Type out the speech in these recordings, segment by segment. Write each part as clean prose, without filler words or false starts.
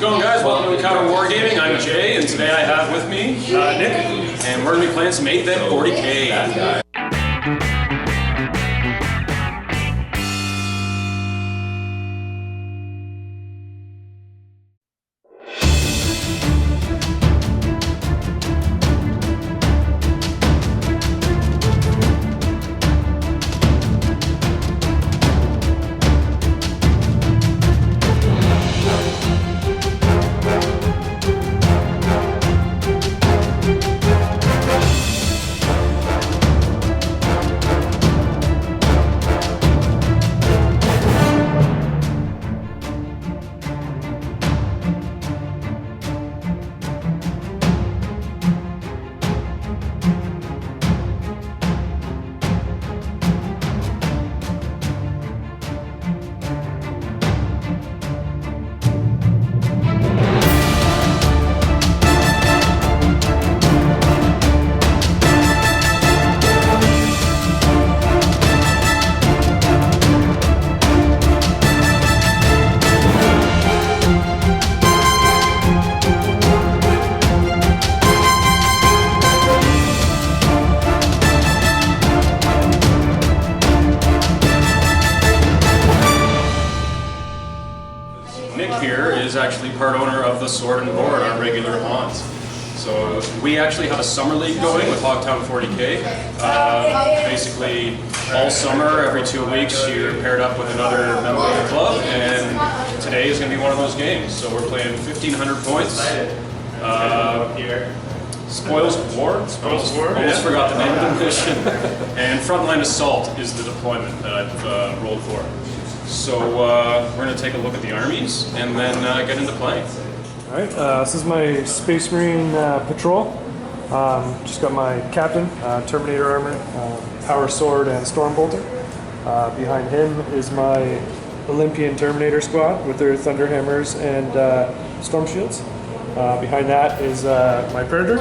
going, guys? Welcome to Hogtown Wargaming. I'm Jay, and today I have with me Nick, and we're going to be playing some 8-bit 40K. Nick here is actually part owner of the Sword and Board, our regular haunt. So we actually have a summer league going with Hogtown 40K. Basically, all summer, every 2 weeks, you're paired up with another member of the club, and today is going to be one of those games. So we're playing 1,500 points. Spoils of War? Almost forgot the name of the mission. And Frontline Assault is the deployment that I've rolled for. So we're going to take a look at the armies and then get into playing. Alright, this is my Space Marine patrol. Just got my captain, Terminator armor, power sword, and storm bolter. Behind him is my Olympian Terminator squad with their thunder hammers and storm shields. Behind that is my Predator,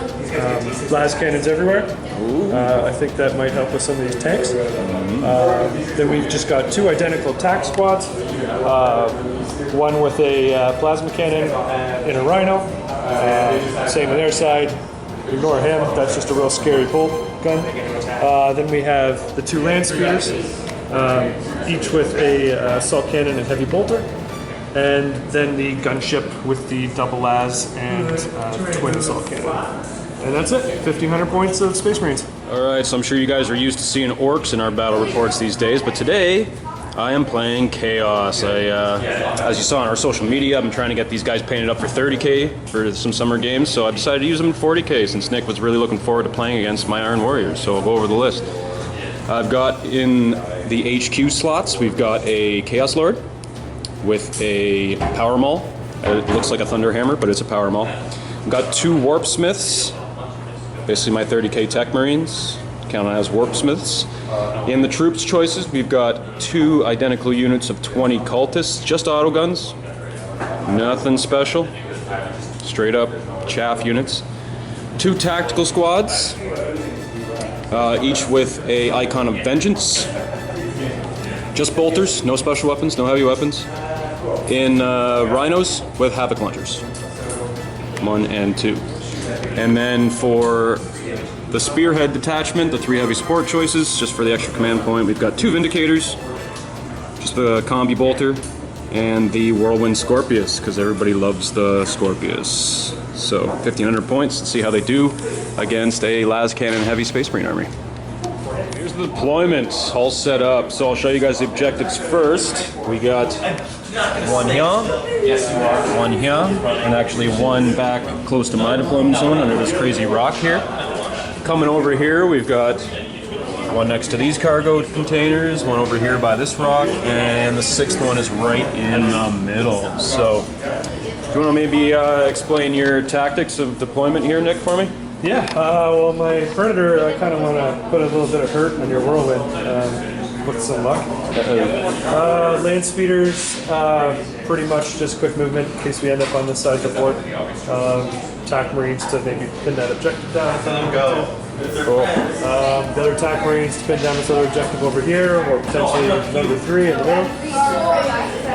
blast cannons everywhere. I think that might help with some of these tanks. Then we've just got two identical tack squads, one with a plasma cannon and a rhino. Same on their side, ignore him, that's just a real scary bolt gun. Then we have the two land speeders, each with a assault cannon and heavy bolter. And then the gunship with the double las and twin assault cannon. And that's it, 1,500 points of Space Marines. Alright, so I'm sure you guys are used to seeing orcs in our battle reports these days, but today I am playing Chaos. As you saw on our social media, I've been trying to get these guys painted up for 30K for some summer games, so I decided to use them in 40K since Nick was really looking forward to playing against my Iron Warriors, so I'll go over the list. I've got in the HQ slots, we've got a Chaos Lord with a Power Maul. It looks like a Thunder Hammer, but it's a Power Maul. I've got two Warp Smiths, basically my 30K Tech Marines, counted as Warp Smiths. In the troops choices, we've got two identical units of 20 Cultists, just autoguns, nothing special, straight up chaff units. Two tactical squads, each with a Icon of Vengeance, just bolters, no special weapons, no heavy weapons. In rhinos with havoc launchers, 1 and 2. And then for the spearhead detachment, the 3 heavy support choices, just for the extra command point, we've got 2 Vindicators, just the combi bolter, and the Whirlwind Scorpius, because everybody loves the Scorpius. So 1,500 points, let's see how they do against a las cannon heavy Space Marine army. Here's the deployment, all set up. So I'll show you guys the objectives first. We got one here, one here, and actually one back close to my deployment zone under this crazy rock here. Coming over here, we've got one next to these cargo containers, one over here by this rock, and the 6th one is right in the middle. So, do you want to maybe explain your tactics of deployment here, Nick, for me? Yeah, well, my Predator, I kind of want to put a little bit of hurt on your Whirlwind with some luck. Land speeders, pretty much just quick movement in case we end up on this side of the board. Attack Marines to maybe pin that objective down. Cool. The other attack Marines to pin down this other objective over here, or potentially number 3 in the middle.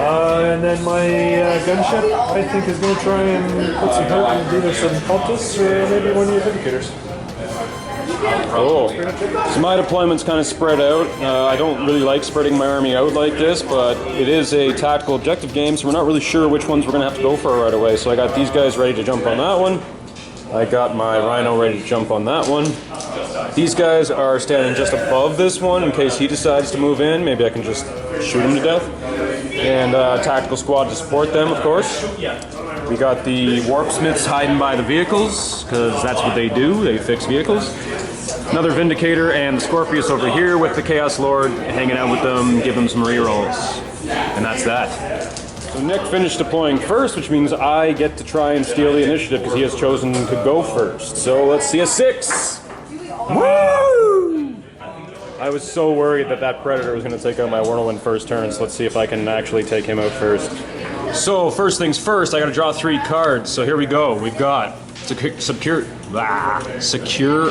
And then my gunship, I think, is going to try and put some hurt on either some cultists or maybe one of your vindicators. Cool. So my deployment's kind of spread out. I don't really like spreading my army out like this, but it is a tactical objective game, so we're not really sure which ones we're going to have to go for right away. So I got these guys ready to jump on that one. I got my rhino ready to jump on that one. These guys are standing just above this one in case he decides to move in. Maybe I can just shoot him to death. And tactical squad to support them, of course. We got the warpsmiths hiding by the vehicles, because that's what they do, they fix vehicles. Another Vindicator and the Scorpius over here with the Chaos Lord, hanging out with them, give them some rerolls. And that's that. So Nick finished deploying first, which means I get to try and steal the initiative because he has chosen to go first. So let's see a 6! Woo! I was so worried that that Predator was going to take out my Whirlwind first turn, so let's see if I can actually take him out first. So first things first, I got to draw 3 cards. So here we go. We've got Secure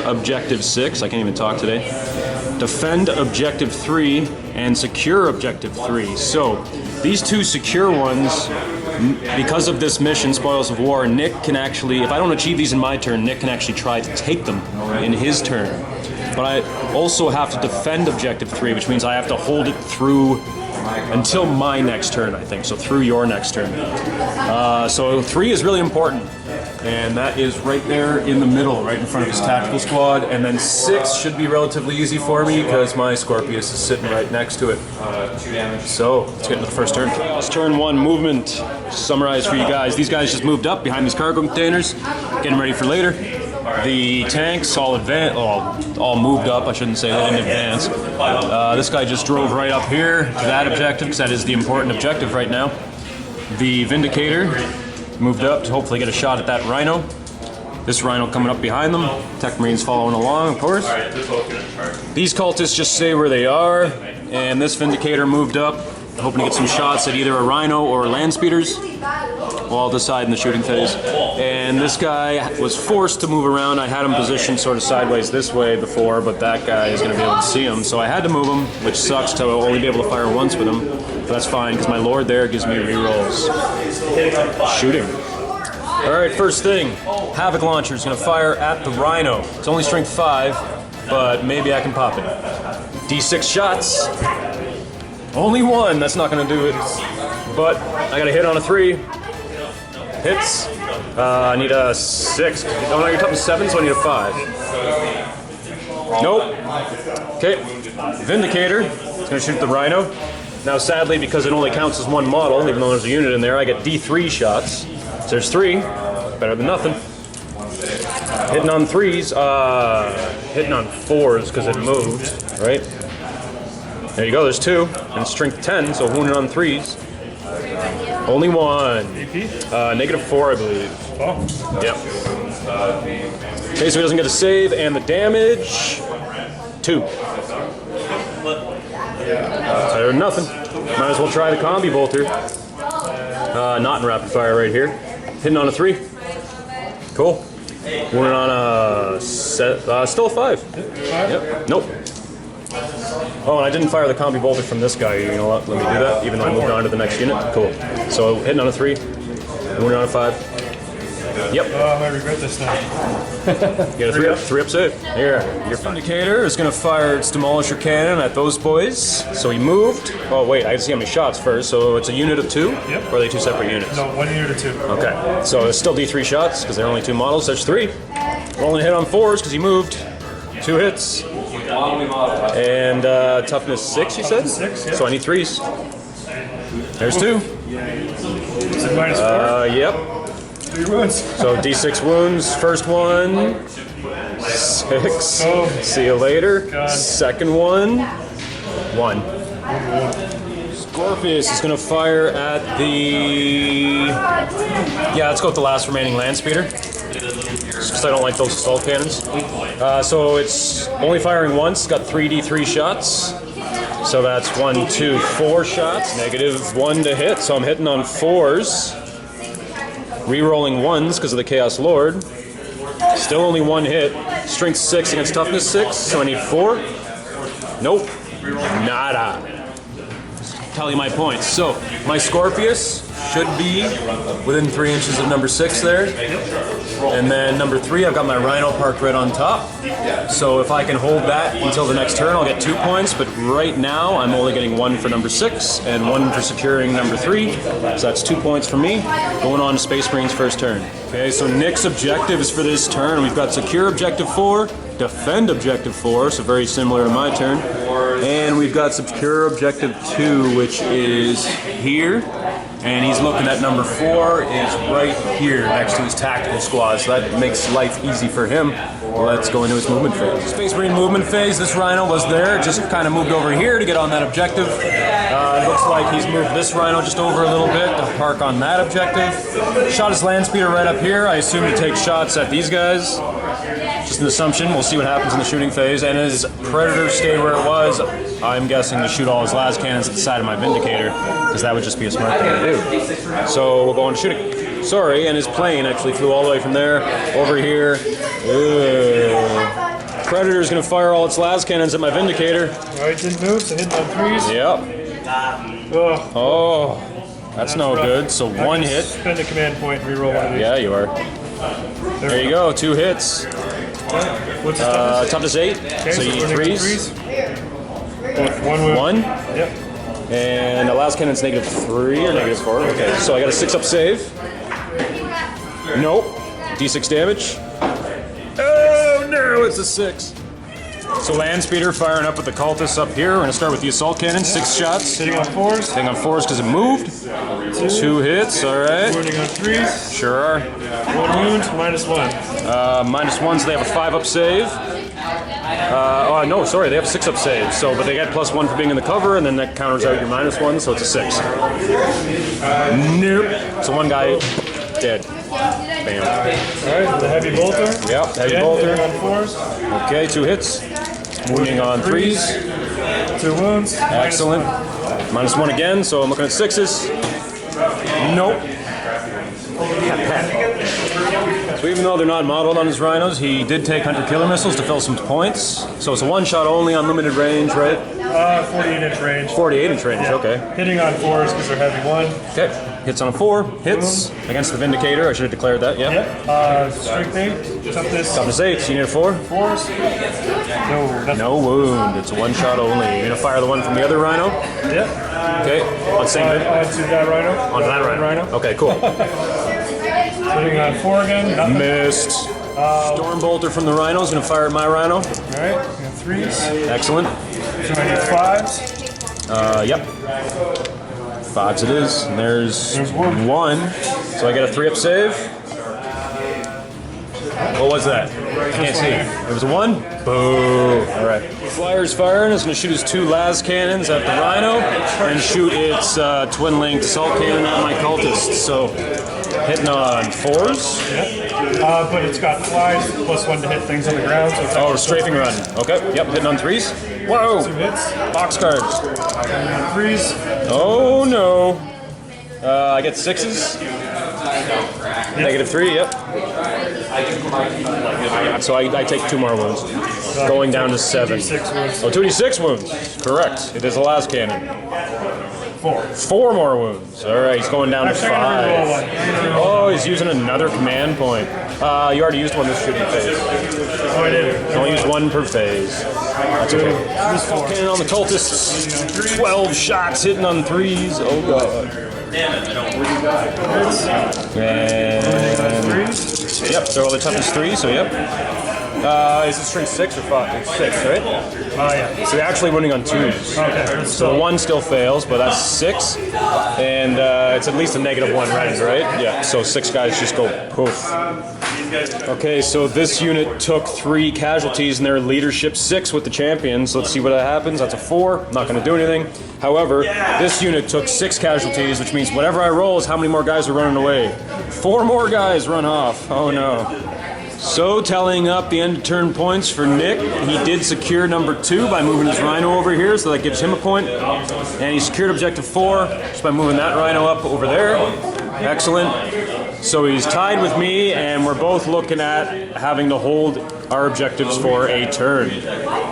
Objective 6. I can't even talk today. Defend Objective 3 and Secure Objective 3. So these 2 secure ones, because of this mission, Spoils of War, Nick can actually, if I don't achieve these in my turn, Nick can actually try to take them in his turn. But I also have to defend Objective 3, which means I have to hold it through until my next turn, I think. So through your next turn. So 3 is really important. And that is right there in the middle, right in front of his tactical squad. And then 6 should be relatively easy for me because my Scorpius is sitting right next to it. So let's get into the first turn. It's turn 1 movement. Summarize for you guys. These guys just moved up behind these cargo containers, getting ready for later. The tanks all all moved up. I shouldn't say that in advance. This guy just drove right up here to that objective because that is the important objective right now. The Vindicator moved up to hopefully get a shot at that Rhino. This Rhino coming up behind them. Tech Marines following along, of course. These cultists just stay where they are, and this Vindicator moved up, hoping to get some shots at either a Rhino or land speeders while decide in the shooting phase. And this guy was forced to move around. I had him positioned sort of sideways this way before, but that guy is going to be able to see him, so I had to move him, which sucks to only be able to fire once with him. But that's fine, because my Lord there gives me rerolls. Shooting. Alright, first thing, Havoc Launcher is going to fire at the Rhino. It's only strength 5, but maybe I can pop it. D6 shots. Only 1, that's not going to do it. But I got a hit on a 3. Hits. I need a 6. Oh no, you're top of 7, so I need a 5. Nope. Okay. Vindicator is going to shoot the Rhino. Now, sadly, because it only counts as 1 model, even though there's a unit in there, I get D3 shots. So there's 3. Better than nothing. Hitting on 3s. Hitting on 4s because it moved, right? There you go, there's 2. And it's strength 10, so wounded on 3s. Only 1. Negative 4, I believe. Oh. Yep. Okay, so he doesn't get a save, and the damage 2. Better than nothing. Might as well try the combi bolter. Not in rapid fire right here. Hitting on a 3. Cool. Wounded on a still a 5. Yep. Nope. Oh, and I didn't fire the combi bolter from this guy. You know what? Let me do that, even though I moved on to the next unit. Cool. So hitting on a 3, wounded on a 5. Yep. Oh, I might regret this now. You got a 3 up save. Here, your Vindicator is going to fire its Demolisher Cannon at those boys. So he moved. Oh, wait, I have to see how many shots first. So it's a unit of 2? Yep. Or are they 2 separate units? No, 1 unit of 2. Okay. So it's still D3 shots because they're only 2 models. There's 3. Rolling a hit on 4s because he moved. 2 hits. And toughness 6, you said? 6, yeah. So I need 3s. There's 2. Is it minus 4? Yep. 3 wounds. So D6 wounds. First one. 6. Oh. See you later. God. Second one. 1. Scorpius is going to fire at the... Yeah, let's go with the last remaining land speeder. Just because I don't like those assault cannons. So it's only firing once. It's got 3d3 shots. So that's 1, 2, 4 shots. Negative 1 to hit. So I'm hitting on 4s. Re-rolling 1s because of the Chaos Lord. Still only 1 hit. Strength 6 against toughness 6. So I need 4. Nope. Nada. tell you my points. So my Scorpius should be within 3 inches of number 6 there. And then number 3, I've got my Rhino parked right on top. So if I can hold that until the next turn, I'll get 2 points. But right now, I'm only getting 1 for number 6 and 1 for securing number 3. So that's 2 points for me. Going on to Space Marine's first turn. Okay, so Nick's objectives for this turn, we've got secure objective 4, defend objective 4, so very similar to my turn. And we've got secure objective 2, which is here. And he's looking at number 4 is right here next to his tactical squad, so that makes life easy for him. Let's go into his movement phase. Space Marine movement phase, this Rhino was there, just kind of moved over here to get on that objective. It looks like he's moved this Rhino just over a little bit to park on that objective. Shot his land speeder right up here. I assume he takes shots at these guys. Just an assumption, we'll see what happens in the shooting phase. And his Predator stayed where it was. I'm guessing to shoot all his las cannons at the side of my Vindicator, because that would just be a smart thing to do. So we'll go on shooting. Sorry, and his plane actually flew all the way from there, over here. Predator's gonna fire all its las cannons at my Vindicator. Alright, didn't move, so hitting on 3s. Yep. Oh, that's no good. So 1 hit. Spend a command point and reroll one of these. Yeah, you are. There you go, 2 hits. What's his toughness? Toughness 8. Okay, So you need running on 3s. One wound. 1. Yep. And the last cannon's -3 or -4. Okay, so I got a 6-up save. Nope. D6 damage. Oh no, it's a 6. So land speeder firing up with the cultists up here. We're gonna start with the assault cannon, 6 shots. Hitting on 4s. Hitting on 4s because it moved. 2 hits, alright. Wounding on 3s. Sure are. 1 wound, -1. -1, so they have a 5-up save. Oh no, sorry, they have a 6-up save. So, but they get +1 for being in the cover, and then that counters out your -1, so it's a 6. Nope. So one guy dead. Bam. Alright, the heavy bolter. Yep, heavy Again, bolter. hitting on 4s. Okay, 2 hits. Wounding on 3s. 2 wounds. Excellent. -1 again, so I'm looking at 6s. Nope. So even though they're not modeled on his rhinos, he did take hunter-killer missiles to fill some points. So it's a 1-shot only, unlimited range, right? 48-inch range. 48-inch range, okay. Hitting on 4s because they're heavy 1. Okay, hits on a 4, hits against the Vindicator. I should have declared that, yeah. Yep. Strength 8. Toughness 8, so you need a 4? 4s. No, nothing. No wound, it's a 1-shot only. You're gonna fire the one from the other rhino? Yep. Okay, on same bit? Onto that rhino. Onto that rhino. Okay, cool. Hitting on 4 again. Nothing. Missed. Storm bolter from the rhinos, gonna fire at my rhino. Alright, 3s. Excellent. So I need 5s. Yep. 5s it is. And there's one. So I get a 3-up save. What was that? I can't see. It was a 1? Boo. Alright. Flyer's firing. It's going to shoot his 2 las cannons at the rhino and shoot its twin-linked assault cannon at my cultists. So hitting on 4s. But it's got flies, +1 to hit things on the ground. So it's Oh, strafing run. Okay. Yep. Hitting on 3s. Whoa. 2 hits. Box cards. 3s. Oh no. I get 6s. -3, yep. So I take 2 more wounds. Going down to 7. 6 wounds. Oh, 2d6 wounds. Correct. It is a las cannon. 4. 4 more wounds. Alright, he's going down to 5. Oh, he's using another command point. You already used one this shooting phase. Oh, I did. Only use 1 per phase. That's okay. Cannon on the cultists. 12 shots hitting on 3s. Oh god. And yep, they're all the toughest 3, so yep. Is it strength 6 or 5? It's 6, right? Yeah. So you're actually running on 2s. Okay. So the 1 still fails, but that's 6. And it's at least a -1 range, right? Yeah, so 6 guys just go poof. Okay, so this unit took 3 casualties in their leadership 6 with the champions. Let's see what happens. That's a 4. I'm not going to do anything. However, this unit took 6 casualties, which means whatever I roll is how many more guys are running away. 4 more guys run off. Oh no. So tallying up the end of turn points for Nick, he did secure number 2 by moving his rhino over here, so that gives him a point. And he secured objective 4 just by moving that rhino up over there. Excellent. So he's tied with me, and we're both looking at having to hold our objectives for a turn.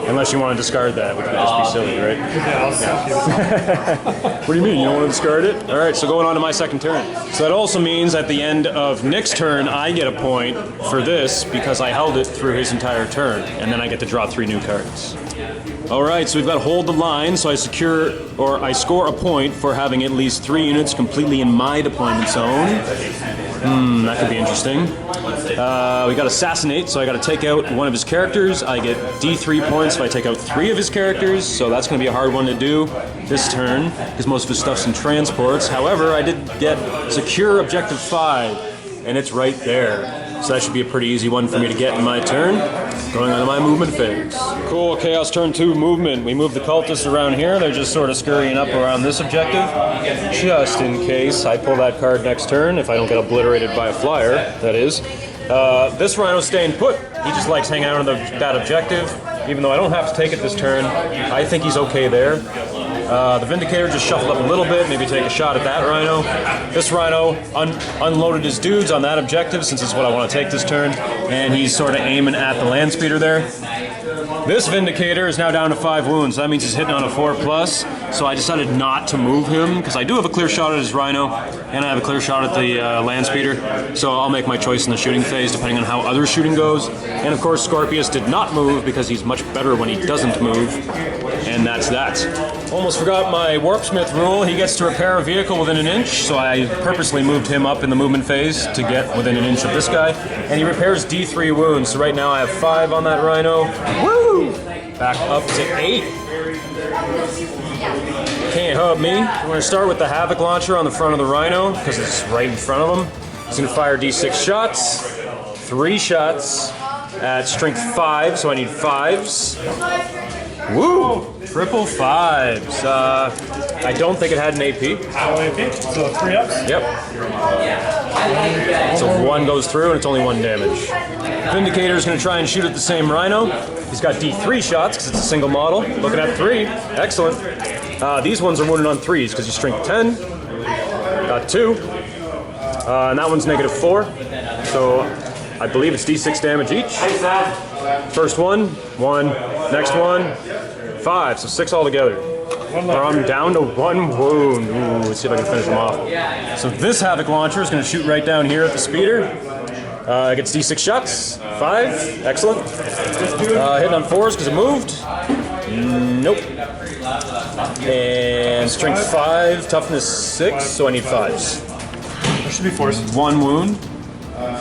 Unless you want to discard that, which would just be silly, right? What do you mean? You don't want to discard it? All right, so going on to my second turn. So that also means at the end of Nick's turn, I get a point for this because I held it through his entire turn, and then I get to draw 3 new cards. All right, so we've got hold the line, so I score a point for having at least 3 units completely in my deployment zone. That could be interesting. We got assassinate, so I got to take out one of his characters. I get D3 points if I take out 3 of his characters, so that's going to be a hard one to do this turn because most of his stuff's in transports. However, I did get secure objective 5, and it's right there. So that should be a pretty easy one for me to get in my turn. Going on to my movement phase. Cool, Chaos turn 2 movement. We move the cultists around here. They're just sort of scurrying up around this objective. Just in case I pull that card next turn, if I don't get obliterated by a flyer, that is. This rhino's staying put. He just likes hanging out on that objective. Even though I don't have to take it this turn, I think he's okay there. The Vindicator just shuffled up a little bit, maybe take a shot at that rhino. This rhino unloaded his dudes on that objective since it's what I want to take this turn, and he's sort of aiming at the land speeder there. This Vindicator is now down to 5 wounds. That means he's hitting on a 4+, so I decided not to move him because I do have a clear shot at his rhino, and I have a clear shot at the land speeder, so I'll make my choice in the shooting phase depending on how other shooting goes. And of course, Scorpius did not move because he's much better when he doesn't move, and that's that. Almost forgot my Warpsmith rule. He gets to repair a vehicle within an inch, so I purposely moved him up in the movement phase to get within an inch of this guy. And he repairs D3 wounds, so right now I have 5 on that rhino. Woo! Back up to 8. Can't hub me. I'm going to start with the Havoc Launcher on the front of the rhino, because it's right in front of him. He's going to fire D6 shots. 3 shots at strength 5, so I need 5s. Woo! Triple 5s. I don't think it had an AP. No AP, so 3 ups? Yep. So 1 goes through and it's only 1 damage. Vindicator's going to try and shoot at the same rhino. He's got D3 shots because it's a single model. Looking at 3. Excellent. These ones are wounded on 3s because he's strength 10. Got 2. And that one's negative 4. So I believe it's D6 damage each. First one, 1. Next one, 5. So 6 altogether. I'm down to 1 wound. Ooh, let's see if I can finish him off. So this Havoc Launcher is going to shoot right down here at the speeder. Gets D6 shots. 5. Excellent. Hitting on 4s because it moved. Nope. And strength 5, toughness 6, so I need 5s. There should be 4s. 1 wound.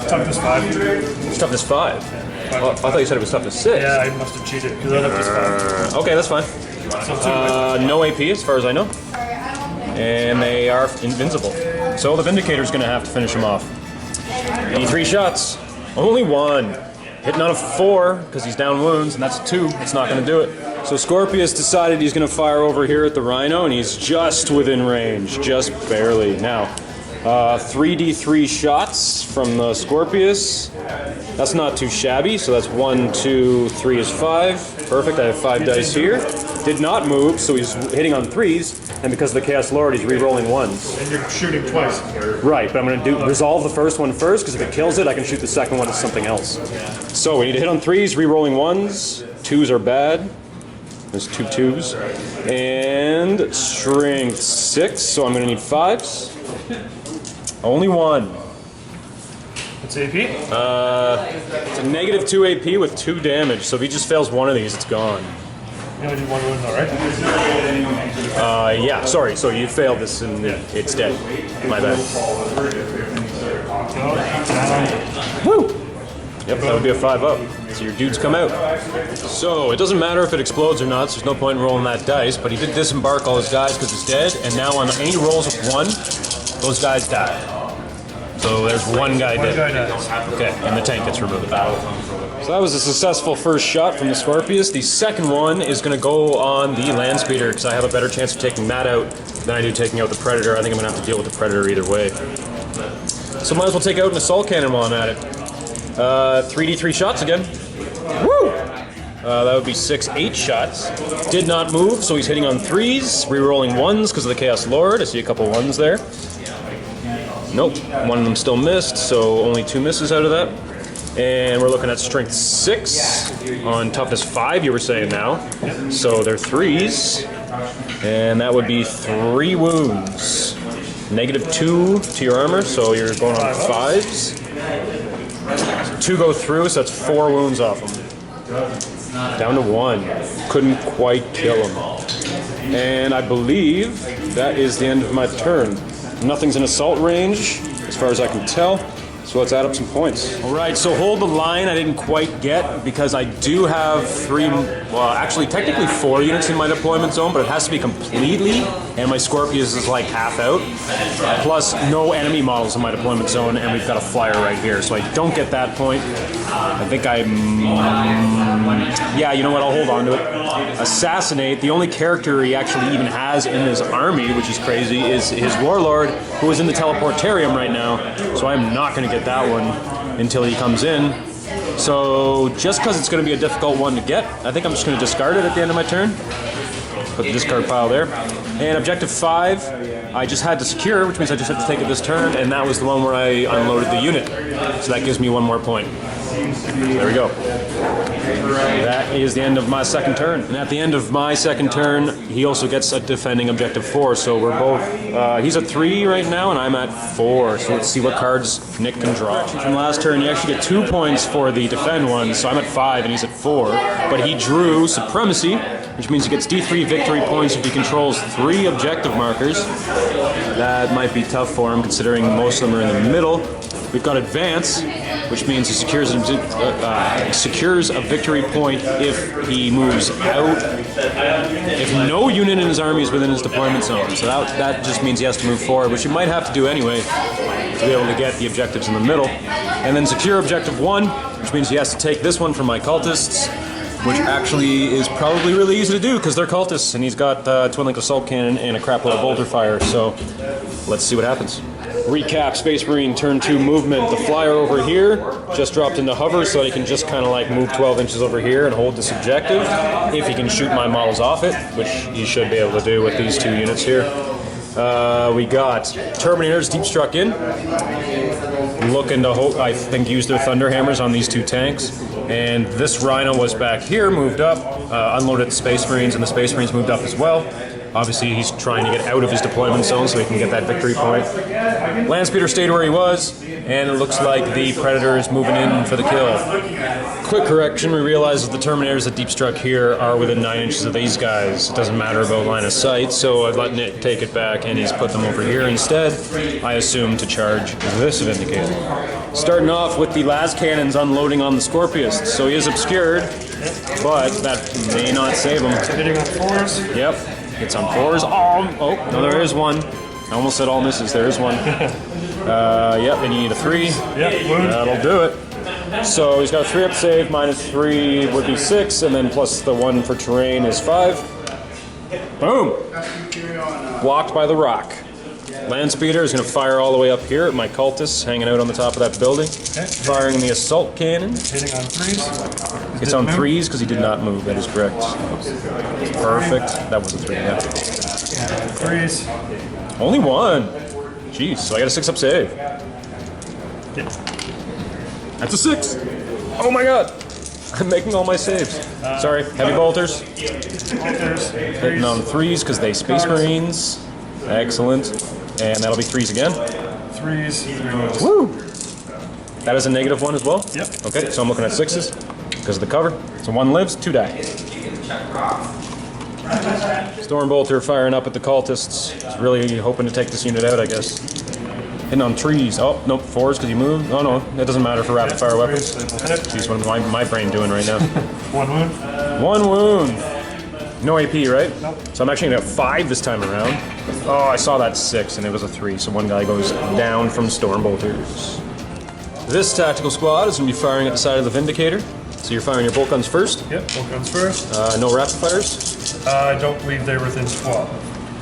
Toughness 5. It's toughness 5. Oh, I thought you said it was toughness 6. Yeah, I must have cheated because I left this 5. Okay, that's fine. So 2. No AP as far as I know. And they are invincible. So the Vindicator's going to have to finish him off. Need 3 shots. Only 1. Hitting on a 4 because he's down wounds, and that's a 2. It's not going to do it. So Scorpius decided he's going to fire over here at the rhino, and he's just within range. Just barely. Now, 3d3 shots from the Scorpius. That's not too shabby, so that's 1, 2, 3 is 5. Perfect, I have 5 dice here. Did not move, so he's hitting on 3s, and because of the Chaos Lord, he's re-rolling 1s. And you're shooting twice. Right, but I'm going to resolve the first one first, because if it kills it, I can shoot the second one as something else. So we need to hit on 3s, re-rolling 1s. 2s are bad. There's 2 2s. And strength 6, so I'm going to need 5s. Only 1. What's AP? It's a negative 2 AP with 2 damage, so if he just fails one of these, it's gone. You only do 1 wound though, right? Yeah, sorry, so you failed this and it's dead. My bad. Woo! Yep, that would be a 5 up. So your dudes come out. So it doesn't matter if it explodes or not, so there's no point in rolling that dice, but he did disembark all his guys because it's dead, and now on any rolls of 1, those guys die. So there's 1 guy dead. Okay, and the tank gets removed. So that was a successful first shot from the Scorpius. The second one is going to go on the land speeder because I have a better chance of taking that out than I do taking out the Predator. I think I'm going to have to deal with the Predator either way. So might as well take out an assault cannon while I'm at it. 3d3 shots again. Woo! That would be 6, 8 shots. Did not move, so he's hitting on 3s, re-rolling 1s because of the Chaos Lord. I see a couple 1s there. Nope, one of them still missed, so only 2 misses out of that. And we're looking at strength 6 on toughness 5, you were saying now. So they're 3s, and that would be 3 wounds. -2 to your armor, so you're going on 5s. 2 go through, so that's 4 wounds off him. Down to 1. Couldn't quite kill him. And I believe that is the end of my turn. Nothing's in assault range, as far as I can tell. So let's add up some points. All right, so hold the line I didn't quite get because I do have 3, well, actually technically 4 units in my deployment zone, but it has to be completely, and my Scorpius is like half out, plus no enemy models in my deployment zone, and we've got a flyer right here, so I don't get that point. I think yeah, you know what, I'll hold on to it. Assassinate, the only character he actually even has in his army, which is crazy, is his Warlord, who is in the Teleportarium right now, so I'm not going to get that one until he comes in. So just because it's going to be a difficult one to get, I think I'm just going to discard it at the end of my turn. Put the discard pile there. And objective 5, I just had to secure, which means I just had to take it this turn, and that was the one where I unloaded the unit. So that gives me 1 more point. There we go. That is the end of my second turn. And at the end of my second turn, he also gets a defending objective 4. So we're both, he's at 3 right now, and I'm at 4. So let's see what cards Nick can draw. From last turn, you actually get 2 points for the defend one. So I'm at 5 and he's at 4. But he drew Supremacy, which means he gets D3 victory points if he controls 3 objective markers. That might be tough for him considering most of them are in the middle. We've got Advance, which means he secures a victory point if he moves out. If no unit in his army is within his deployment zone. So that just means he has to move forward, which he might have to do anyway to be able to get the objectives in the middle. And then secure objective 1, which means he has to take this one from my cultists, which actually is probably really easy to do because they're cultists, and he's got Twin Link Assault Cannon and a crap load of bolter fire, so let's see what happens. Recap, Space Marine, turn 2 movement. The flyer over here just dropped into hover so that he can just kind of like move 12 inches over here and hold this objective if he can shoot my models off it, which he should be able to do with these 2 units here. We got Terminators deep struck in, looking to I think use their Thunder Hammers on these 2 tanks. And this Rhino was back here, moved up, unloaded the Space Marines, and the Space Marines moved up as well. Obviously, he's trying to get out of his deployment zone so he can get that victory point. Landspeeder stayed where he was, and it looks like the Predator is moving in for the kill. Quick correction, we realize that the Terminators that deep struck here are within 9 inches of these guys. It doesn't matter about line of sight, so I've let Nick take it back, and he's put them over here instead, I assume, to charge this Vindicator. Starting off with the las cannons unloading on the Scorpius. So he is obscured, but that may not save him. Hitting on 4s. Yep. Hits on 4s. Oh, no, there is one. I almost said all misses. There is one. Yep, and you need a 3. Yep, wound. That'll do it. So he's got a 3-up save, -3 would be 6, and then plus the 1 for terrain is 5. Boom! Blocked by the rock. Landspeeder is going to fire all the way up here at my cultists hanging out on the top of that building. Okay. Firing the assault cannon. Hitting on 3s. It's on 3s because he did not move. That is correct. Perfect. That was a 3, yeah. 3s. Only 1. Jeez, so I got a 6-up save. Yep. That's a 6. Oh my god. I'm making all my saves. Sorry. Heavy bolters. Hitting on 3s because they Space Marines. Excellent. And that'll be 3s again. 3s. Woo! That is a -1 as well? Yep. Okay, so I'm looking at 6s because of the cover. So 1 lives, 2 die. Stormbolter firing up at the cultists. He's really hoping to take this unit out, I guess. Hitting on 3s. Oh, nope, 4s because he moved. Oh no, that doesn't matter for rapid fire weapons. Jeez, what is my brain doing right now? 1 wound. 1 wound. No AP, right? Nope. So I'm actually going to have 5 this time around. Oh, I saw that 6 and it was a 3, so 1 guy goes down from Stormbolters. This tactical squad is going to be firing at the side of the Vindicator. So you're firing your bolt guns first? Yep, bolt guns first. No rapid fires? I don't believe they're within squad.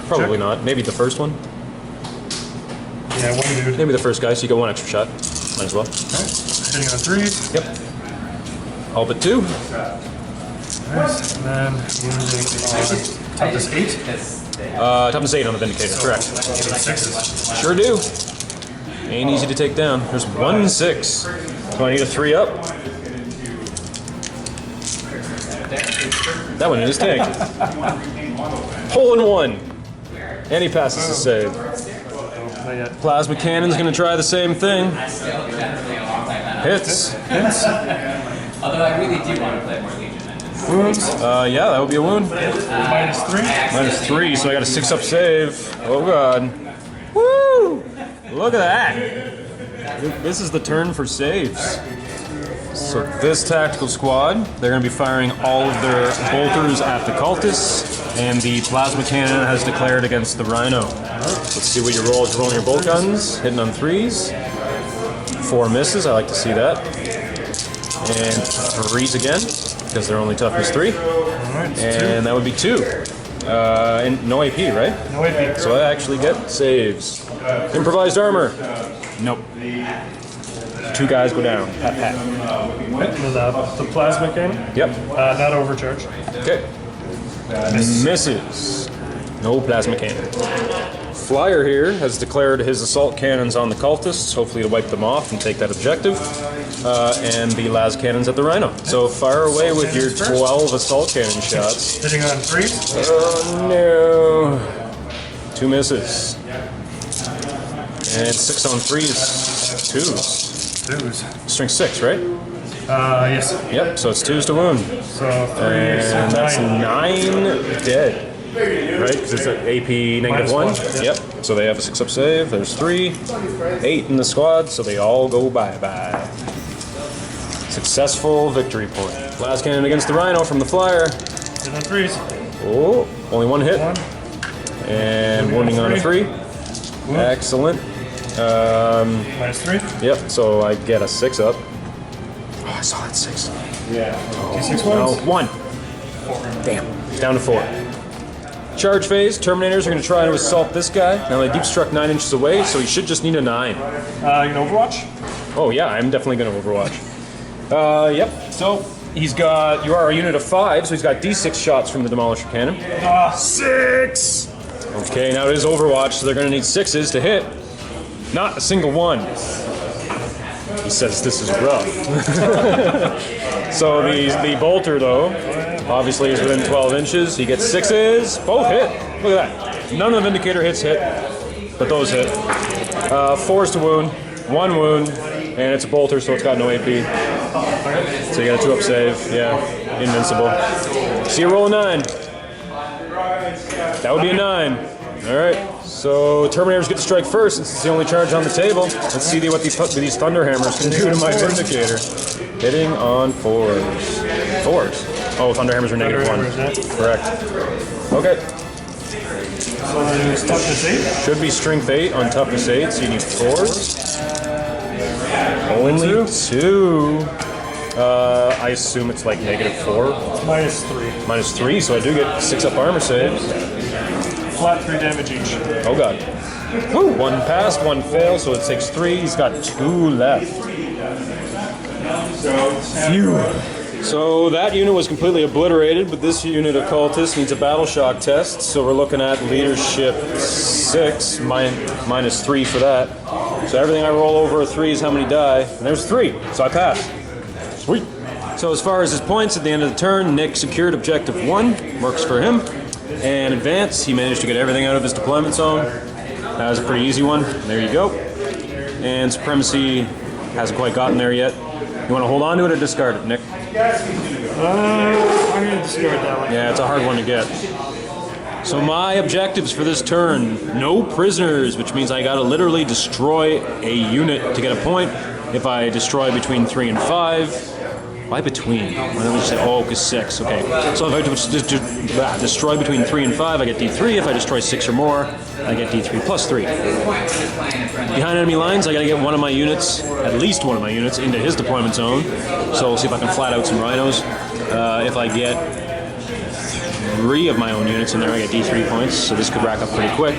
Probably not. Maybe the first one? Yeah, 1 dude. Maybe the first guy, so you get 1 extra shot. Might as well. Okay. Hitting on 3s. Yep. All but 2. Nice. And then wounding on toughness 8. Toughness 8 on the Vindicator, correct. 6s. Sure do. Ain't easy to take down. There's 1-6. So I need a 3 up. That one is tagged. Hole in 1. And he passes the save. Not yet. Plasma Cannon's gonna try the same thing. Hits. Although I really do want to play more Legion engines. Wounds. Yeah, that would be a wound. -3. -3, so I got a 6-up save. Oh god. Woo! Look at that. This is the turn for saves. So this tactical squad, they're going to be firing all of their bolters at the cultists, and the plasma cannon has declared against the rhino. Let's see what you roll. You're rolling your bolt guns, hitting on 3s. 4 misses, I like to see that. And 3s again, because they're only toughness 3. Alright, And that would be 2. And no AP, right? no AP. So I actually get saves. Improvised armor. Nope. 2 guys go down. Pat, pat. The plasma cannon. Yep. Not overcharged. Okay. Misses. No plasma cannon. Flyer here has declared his assault cannons on the cultists, hopefully to wipe them off and take that objective. And the las cannons at the rhino. So fire away with your 12 assault cannon shots. Hitting on 3s. Oh no. 2 misses. And 6 on 3s. 2s. 2s. Strength 6, right? Yes. Yep, so it's 2s to wound. So 3s. And that's 9 dead. Right? Because it's an AP -1. -1, Yep. So they have a 6-up save. There's 3. 8 in the squad, so they all go bye-bye. Successful victory point. Last cannon against the rhino from the flyer. Hitting on 3s. Oh, only 1 hit. 1. And wounding on a 3. Excellent. -3. Yep, so I get a 6-up. Oh, I saw that 6. D6 No, wounds. 1. Damn. Down to 4. Charge phase. Terminators are going to try to assault this guy. Now they deep struck 9 inches away, so he should just need a 9. You can Overwatch. Oh yeah, I'm definitely going to Overwatch. Yep. So he's got. You are a unit of 5, so he's got D6 shots from the Demolisher cannon. 6. Okay, now it is Overwatch, so they're going to need 6s to hit. Not a single one. He says this is rough. So the bolter though, obviously is within 12 inches. He gets 6s. Both hit. Look at that. None of the Vindicator hits hit, but those hit. 4s to wound, 1 wound, and it's a bolter, so it's got no AP. So you got a 2-up save. Yeah, invincible. So you roll a 9. That would be a 9. All right. So Terminators get to strike first since it's the only charge on the table. Let's see what these Thunder Hammers can do to my Vindicator. Hitting on 4s. 4s. Oh, Thunder Hammers are -1. Correct. Okay. So it's toughness 8. Should be strength 8 on toughness 8, so you need 4s. Only 2. I assume it's like -4. It's -3. -3, so I do get 6-up armor saves. Flat 3 damage each. Oh god. Woo! 1 passed, 1 failed, so it takes 3. He's got 2 left. Phew. So that unit was completely obliterated, but this unit of cultists needs a battle shock test. So we're looking at leadership 6, -3 for that. So everything I roll over a 3 is how many die, and there's 3, so I pass. Sweet. So as far as his points at the end of the turn, Nick secured objective 1, works for him. And advance, he managed to get everything out of his deployment zone. That was a pretty easy one. There you go. And supremacy hasn't quite gotten there yet. You want to hold on to it or discard it, Nick? I'm going to discard that one. Yeah, it's a hard one to get. So my objectives for this turn, no prisoners, which means I gotta literally destroy a unit to get a point. If I destroy between 3 and 5, why between? Why don't we say, oh, because 6, okay. So if I destroy between 3 and 5, I get D3. If I destroy 6 or more, I get D3 plus 3. Behind enemy lines, I gotta get one of my units, at least one of my units, into his deployment zone. So we'll see if I can flat out some rhinos. If I get 3 of my own units in there, I get D3 points, so this could rack up pretty quick.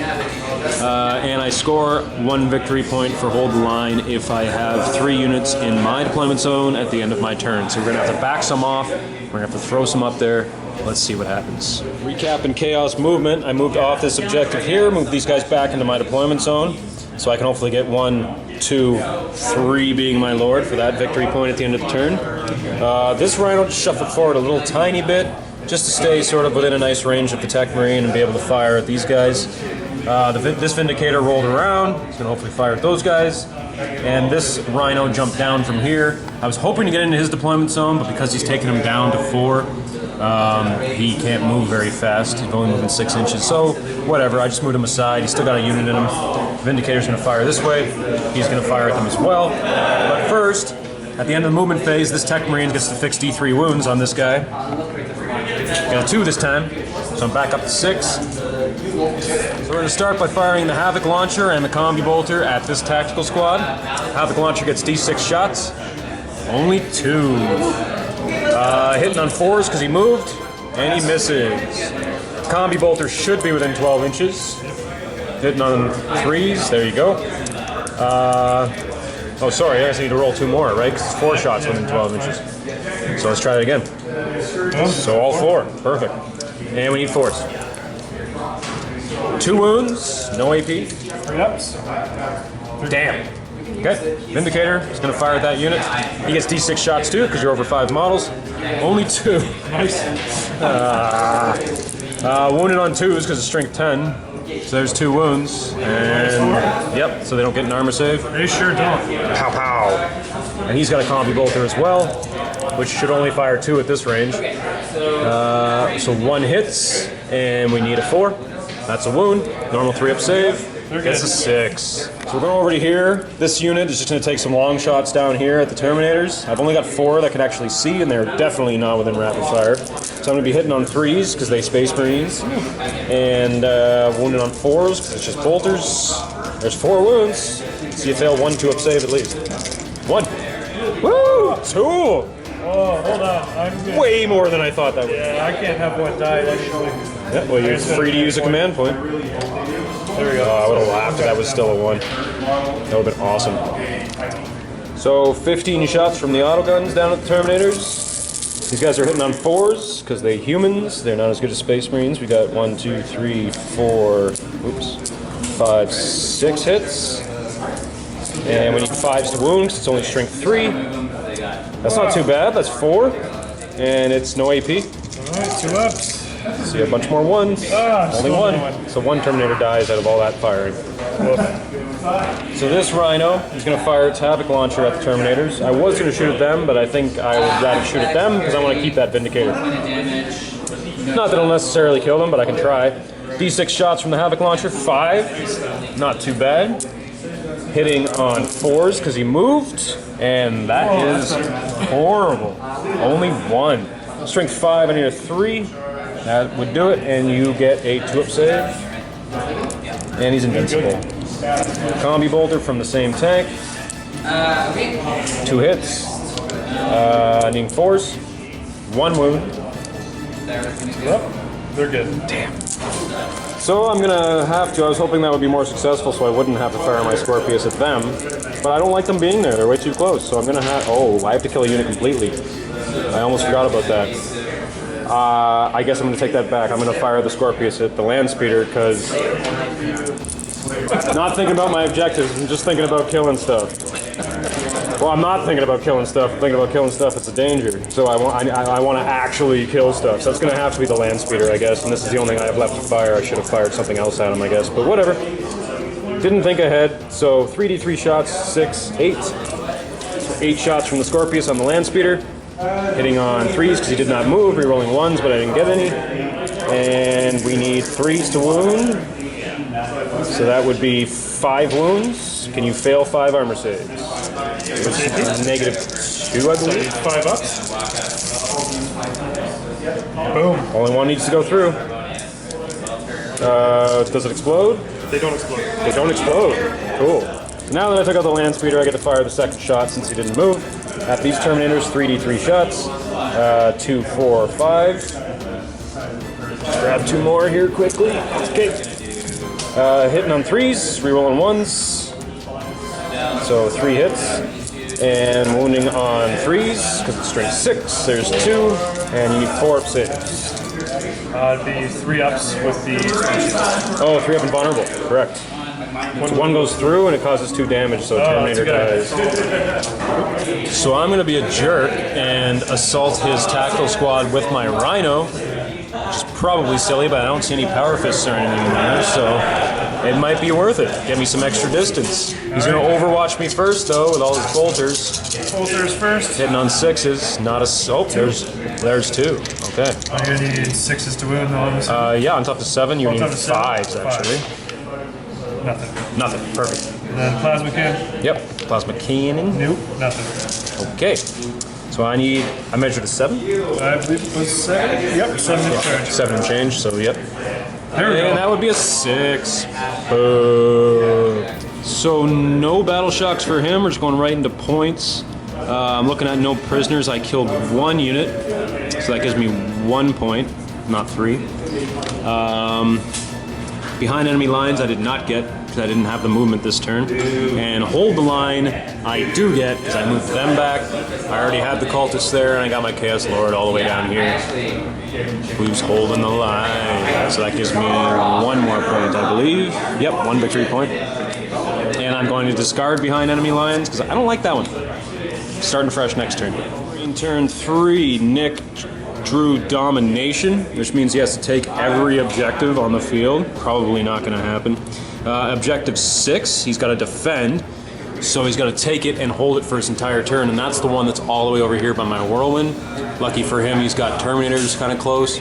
And I score 1 victory point for hold the line if I have 3 units in my deployment zone at the end of my turn. So we're going to have to back some off, we're going to have to throw some up there. Let's see what happens. Recap and chaos movement. I moved off this objective here, moved these guys back into my deployment zone. so I can hopefully get 1, 2, 3 being my lord for that victory point at the end of the turn. This Rhino just shuffled forward a little tiny bit, just to stay sort of within a nice range of the Tech Marine and be able to fire at these guys. This Vindicator rolled around, he's going to hopefully fire at those guys. And this Rhino jumped down from here. I was hoping to get into his deployment zone, but because he's taken him down to 4, he can't move very fast. He's only moving 6 inches, so whatever. I just moved him aside. He's still got a unit in him. Vindicator's going to fire this way. He's going to fire at them as well. But first, at the end of the movement phase, this Tech Marine gets to fix D3 wounds on this guy. Got a 2 this time, so I'm back up to 6. So we're going to start by firing the Havoc Launcher and the Combi Bolter at this tactical squad. Havoc Launcher gets D6 shots. Only 2. Hitting on 4s because he moved, and he misses. Combi Bolter should be within 12 inches. Hitting on 3s, there you go. Oh, sorry, I just need to roll 2 more, right? Because it's 4 shots within 12 inches. So let's try that again. So all 4, perfect. And we need 4s. 2 wounds, no AP. 3 ups. Damn. Okay, Vindicator is going to fire at that unit. He gets D6 shots too, because you're over 5 models. Only 2. Nice. Wounded on 2s because of strength 10. So there's 2 wounds. And yep, so they don't get an armor save. They sure don't. Pow pow. And he's got a Combi Bolter as well, which should only fire 2 at this range. So 1 hits, and we need a 4. That's a wound. Normal 3-up save. Gets a 6. So we're going over to here. This unit is just going to take some long shots down here at the Terminators. I've only got 4 that can actually see, and they're definitely not within rapid fire. So I'm going to be hitting on 3s because they Space Marines, and wounded on 4s because it's just bolters. There's 4 wounds. So you fail 1 2-up save at least. 1. Woo! 2! Oh, hold on. I'm good. Way more than I thought that would. Yeah, I can't have 1 die. Actually. Yeah, well, you're free to use a command point. There we go. I would have laughed if that was still a 1. That would have been awesome. So 15 shots from the autoguns down at the Terminators. These guys are hitting on 4s because they're humans. They're not as good as Space Marines. We got 1, 2, 3, 4, 5, 6 hits. And we need 5s to wound because it's only strength 3. That's not too bad. That's 4. And it's no AP. Alright, 2 ups. See a bunch more 1s. Only 1. So 1 Terminator dies out of all that firing. So this Rhino is going to fire its Havoc Launcher at the Terminators. I was going to shoot at them, but I think I would rather shoot at them because I want to keep that Vindicator. Not that it'll necessarily kill them, but I can try. D6 shots from the Havoc Launcher. 5. Not too bad. Hitting on 4s because he moved. And that is horrible. Only 1. Strength 5, I need a 3. That would do it, and you get a 2-up save. And he's invincible. Combi Bolter from the same tank. 2 hits. Needing 4s. 1 wound. Yep, they're good. Damn. So I'm gonna have to. I was hoping that would be more successful, so I wouldn't have to fire my Scorpius at them. But I don't like them being there. They're way too close. So I'm gonna have. Oh, I have to kill a unit completely. I almost forgot about that. I guess I'm going to take that back. I'm going to fire the Scorpius at the land speeder because not thinking about my objectives. I'm just thinking about killing stuff. Well, I'm not thinking about killing stuff. I'm thinking about killing stuff. It's a danger. So I want to actually kill stuff. So it's going to have to be the land speeder, I guess. And this is the only thing I have left to fire. I should have fired something else at him, I guess. But whatever. Didn't think ahead. So 3d3 shots, 6, 8. So 8 shots from the Scorpius on the land speeder. Hitting on 3s because he did not move, rerolling 1s, but I didn't get any. And we need 3s to wound. So that would be 5 wounds. Can you fail 5 armor saves? It was -2, I believe. 5 ups. Boom. Only 1 needs to go through. Does it explode? They don't explode. They don't explode. Cool. So now that I took out the land speeder, I get to fire the second shot since he didn't move. At these Terminators, 3d3 shots. 2, 4, 5. Just grab 2 more here quickly. Okay. Hitting on 3s, rerolling 1s. So 3 hits. And wounding on 3s, because it's strength 6. There's 2. And you need 4-up saves. It'd be 3 ups with the. Oh, 3 up and vulnerable. Correct. So one goes through and it causes 2 damage, so Terminator dies. So I'm going to be a jerk and assault his tactical squad with my Rhino, which is probably silly, but I don't see any power fists or anything in there, so it might be worth it. Get me some extra distance. He's going to overwatch me first, though, with all his bolters. Bolters first. Hitting on 6s, not a soap. There's 2. Okay. I'm going to need 6s to wound on this. Yeah, on top of 7, you need top of 5s, 7? actually. Nothing. Nothing. Perfect. And then plasma cannon. Yep. Plasma cannon. Nope. Nothing. Okay. So I measured a 7. I believe it was 7. Yep, 7 in charge. 7 and change, so yep. There we go. And that would be a 6. Boo. So no battle shocks for him. We're just going right into points. I'm looking at no prisoners. I killed 1 unit, so that gives me 1 point, not 3. Behind enemy lines, I did not get because I didn't have the movement this turn. And hold the line, I do get because I moved them back. I already had the cultists there, and I got my Chaos Lord all the way down here. Who's holding the line? So that gives me 1 more point, I believe. Yep, 1 victory point. And I'm going to discard behind enemy lines because I don't like that one. Starting fresh next turn. In turn 3, Nick drew domination, which means he has to take every objective on the field. Probably not going to happen. Objective 6, he's got to defend. So he's got to take it and hold it for his entire turn, and that's the one that's all the way over here by my Whirlwind. Lucky for him, he's got Terminators kind of close.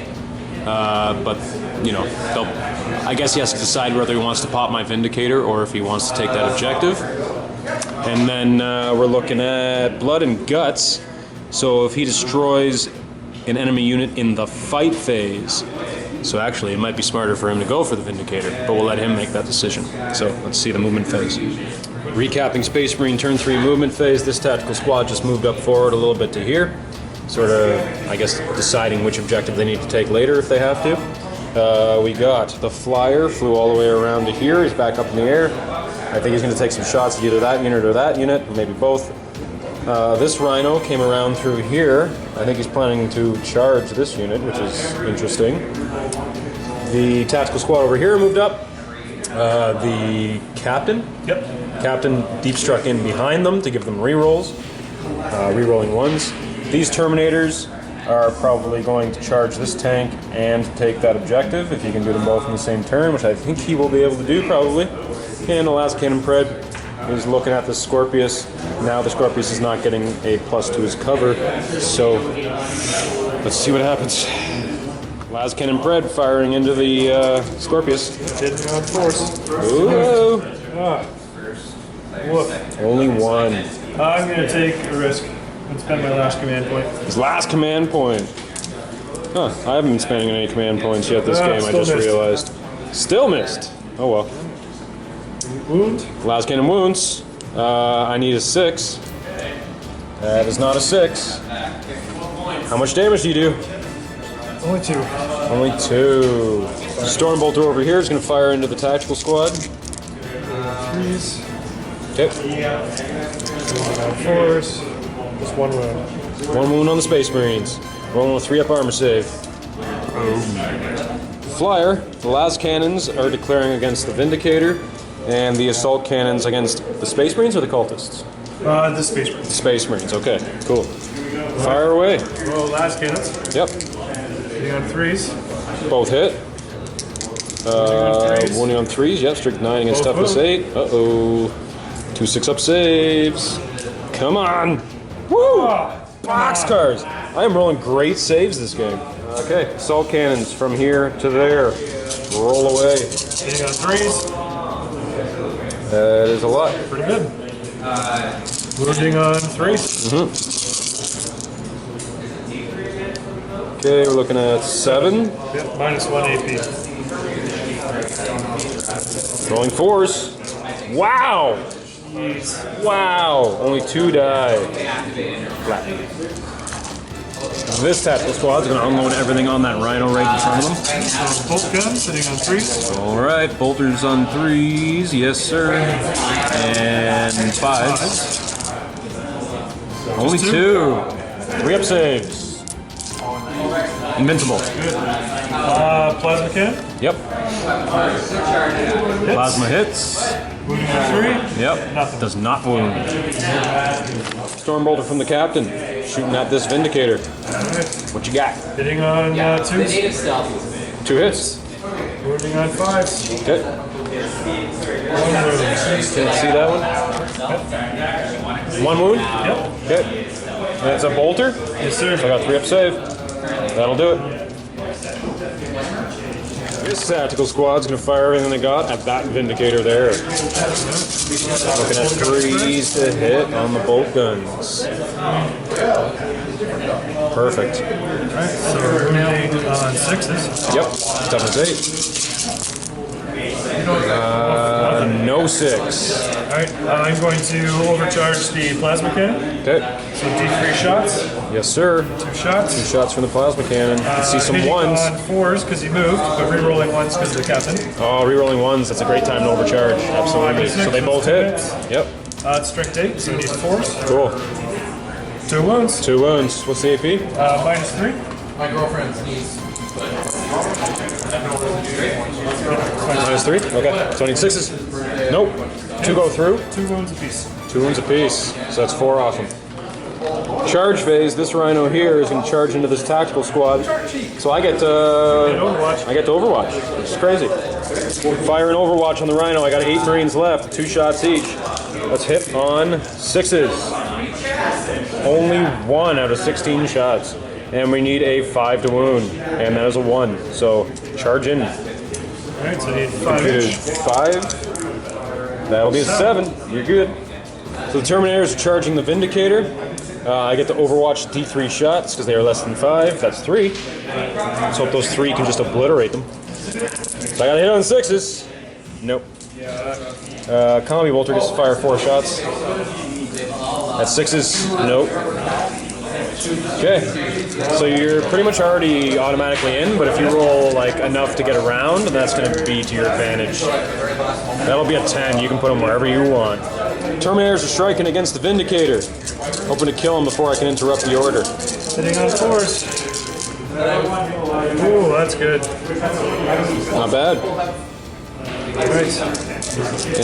But, you know, I guess he has to decide whether he wants to pop my Vindicator or if he wants to take that objective. And then we're looking at Blood and Guts. So if he destroys an enemy unit in the fight phase, so actually it might be smarter for him to go for the Vindicator, but we'll let him make that decision. So let's see the movement phase. Recapping Space Marine turn 3 movement phase. This tactical squad just moved up forward a little bit to here. Sort of, I guess, deciding which objective they need to take later if they have to. We got the Flyer, flew all the way around to here. He's back up in the air. I think he's going to take some shots at either that unit or that unit, or maybe both. This Rhino came around through here. I think he's planning to charge this unit, which is interesting. The tactical squad over here moved up. The Captain. Yep. Captain deep struck in behind them to give them rerolls. Rerolling 1s. These Terminators are probably going to charge this tank and take that objective, if he can do them both in the same turn, which I think he will be able to do, probably. And the last Cannon Pred is looking at the Scorpius. Now the Scorpius is not getting a plus to his cover, so let's see what happens. Last Cannon Pred firing into the Scorpius. Hitting on force. Ooh! Woof. Only 1. I'm going to take a risk and spend my last command point. His last command point. Huh, I haven't been spending any command points yet this game, I just missed. realized. Still missed. Oh well. Wound. Last cannon wounds. I need a 6. That is not a 6. How much damage do you do? Only 2. Only 2. Stormbolter over here is going to fire into the tactical squad. 3s. Okay. Force. Just 1 wound. 1 wound on the Space Marines. Rolling with 3-up armor save. Flyer, the las cannons are declaring against the Vindicator, and the assault cannons against the Space Marines or the cultists? The Space Marines. The Space Marines, okay, cool. Fire away. Well, last cannons. Yep, Hitting on 3s. both hit. Wounding on 3s, yep, strict 9 against Both toughness wound. 8. Uh-oh. 2 6-up saves. Come on. Woo! Boxcars! I am rolling great saves this game. Okay, assault cannons from here to there. Roll away. Hitting on 3s. That is a lot. Pretty good. Wounding on 3s. Okay, we're looking at 7. Yep, minus 1 AP. Rolling 4s. Wow! Wow! Only 2 die. Flat. This tactical squad's gonna unload everything on that Rhino right in front of them. So bolt guns hitting on 3s. Alright, bolters on 3s, yes sir. And 5s. Only 2. 3-up saves. Invincible. Plasma cannon. Yep. Plasma hits. Wounding for 3. Yep. Nothing. Does not wound. Stormbolter from the captain. Shooting at this Vindicator. What you got? Hitting on 2s. Native stealth was big. 2 hits. Wounding on 5s. Okay. 1 wound. Didn't see that one. 1 wound? Yep. Okay. That's a bolter. Yes, sir. So I got 3 up save. That'll do it. This tactical squad's gonna fire everything they got at that Vindicator there. Looking at 3s to hit on the bolt guns. Perfect. Alright, so wounding on 6s. Yep. Toughness 8. No 6. Alright, I'm going to overcharge the plasma cannon. Okay. So D3 shots. Yes, sir. 2 shots. 2 shots from the plasma cannon. You can see some Hitting 1s. on 4s because he moved, but re-rolling 1s because of the captain. Oh, re-rolling 1s. That's a great time to overcharge. Absolutely. So they both hit. Yep. It's strict 8, so we need 4s. Cool. 2 wounds. 2 wounds. What's the AP? Minus 3. My girlfriend's niece. Minus 3? Okay. So I need 6s. Nope. 2 go through. 2 wounds apiece. 2 wounds apiece. So that's 4 off them. Charge phase. This Rhino here is going to charge into this tactical squad. So I get to Overwatch. It's crazy. Fire an Overwatch on the Rhino. I got 8 Marines left. 2 shots each. Let's hit on 6s. Only 1 out of 16 shots. And we need a 5 to wound. And that is a 1. So charge in. Alright, so I need 5 each. 5. That'll be a 7. You're good. So the Terminators are charging the Vindicator. I get to Overwatch D3 shots because they are less than 5. That's 3. Let's hope those 3 can just obliterate them. So I got to hit on 6s. Nope. Combi Bolter gets to fire 4 shots. That's 6s. Nope. Okay. So you're pretty much already automatically in, but if you roll like enough to get around, that's going to be to your advantage. That'll be a 10. You can put them wherever you want. Terminators are striking against the Vindicator. Hoping to kill him before I can interrupt the order. Hitting on 4s. Ooh, that's good. Not bad. Alright.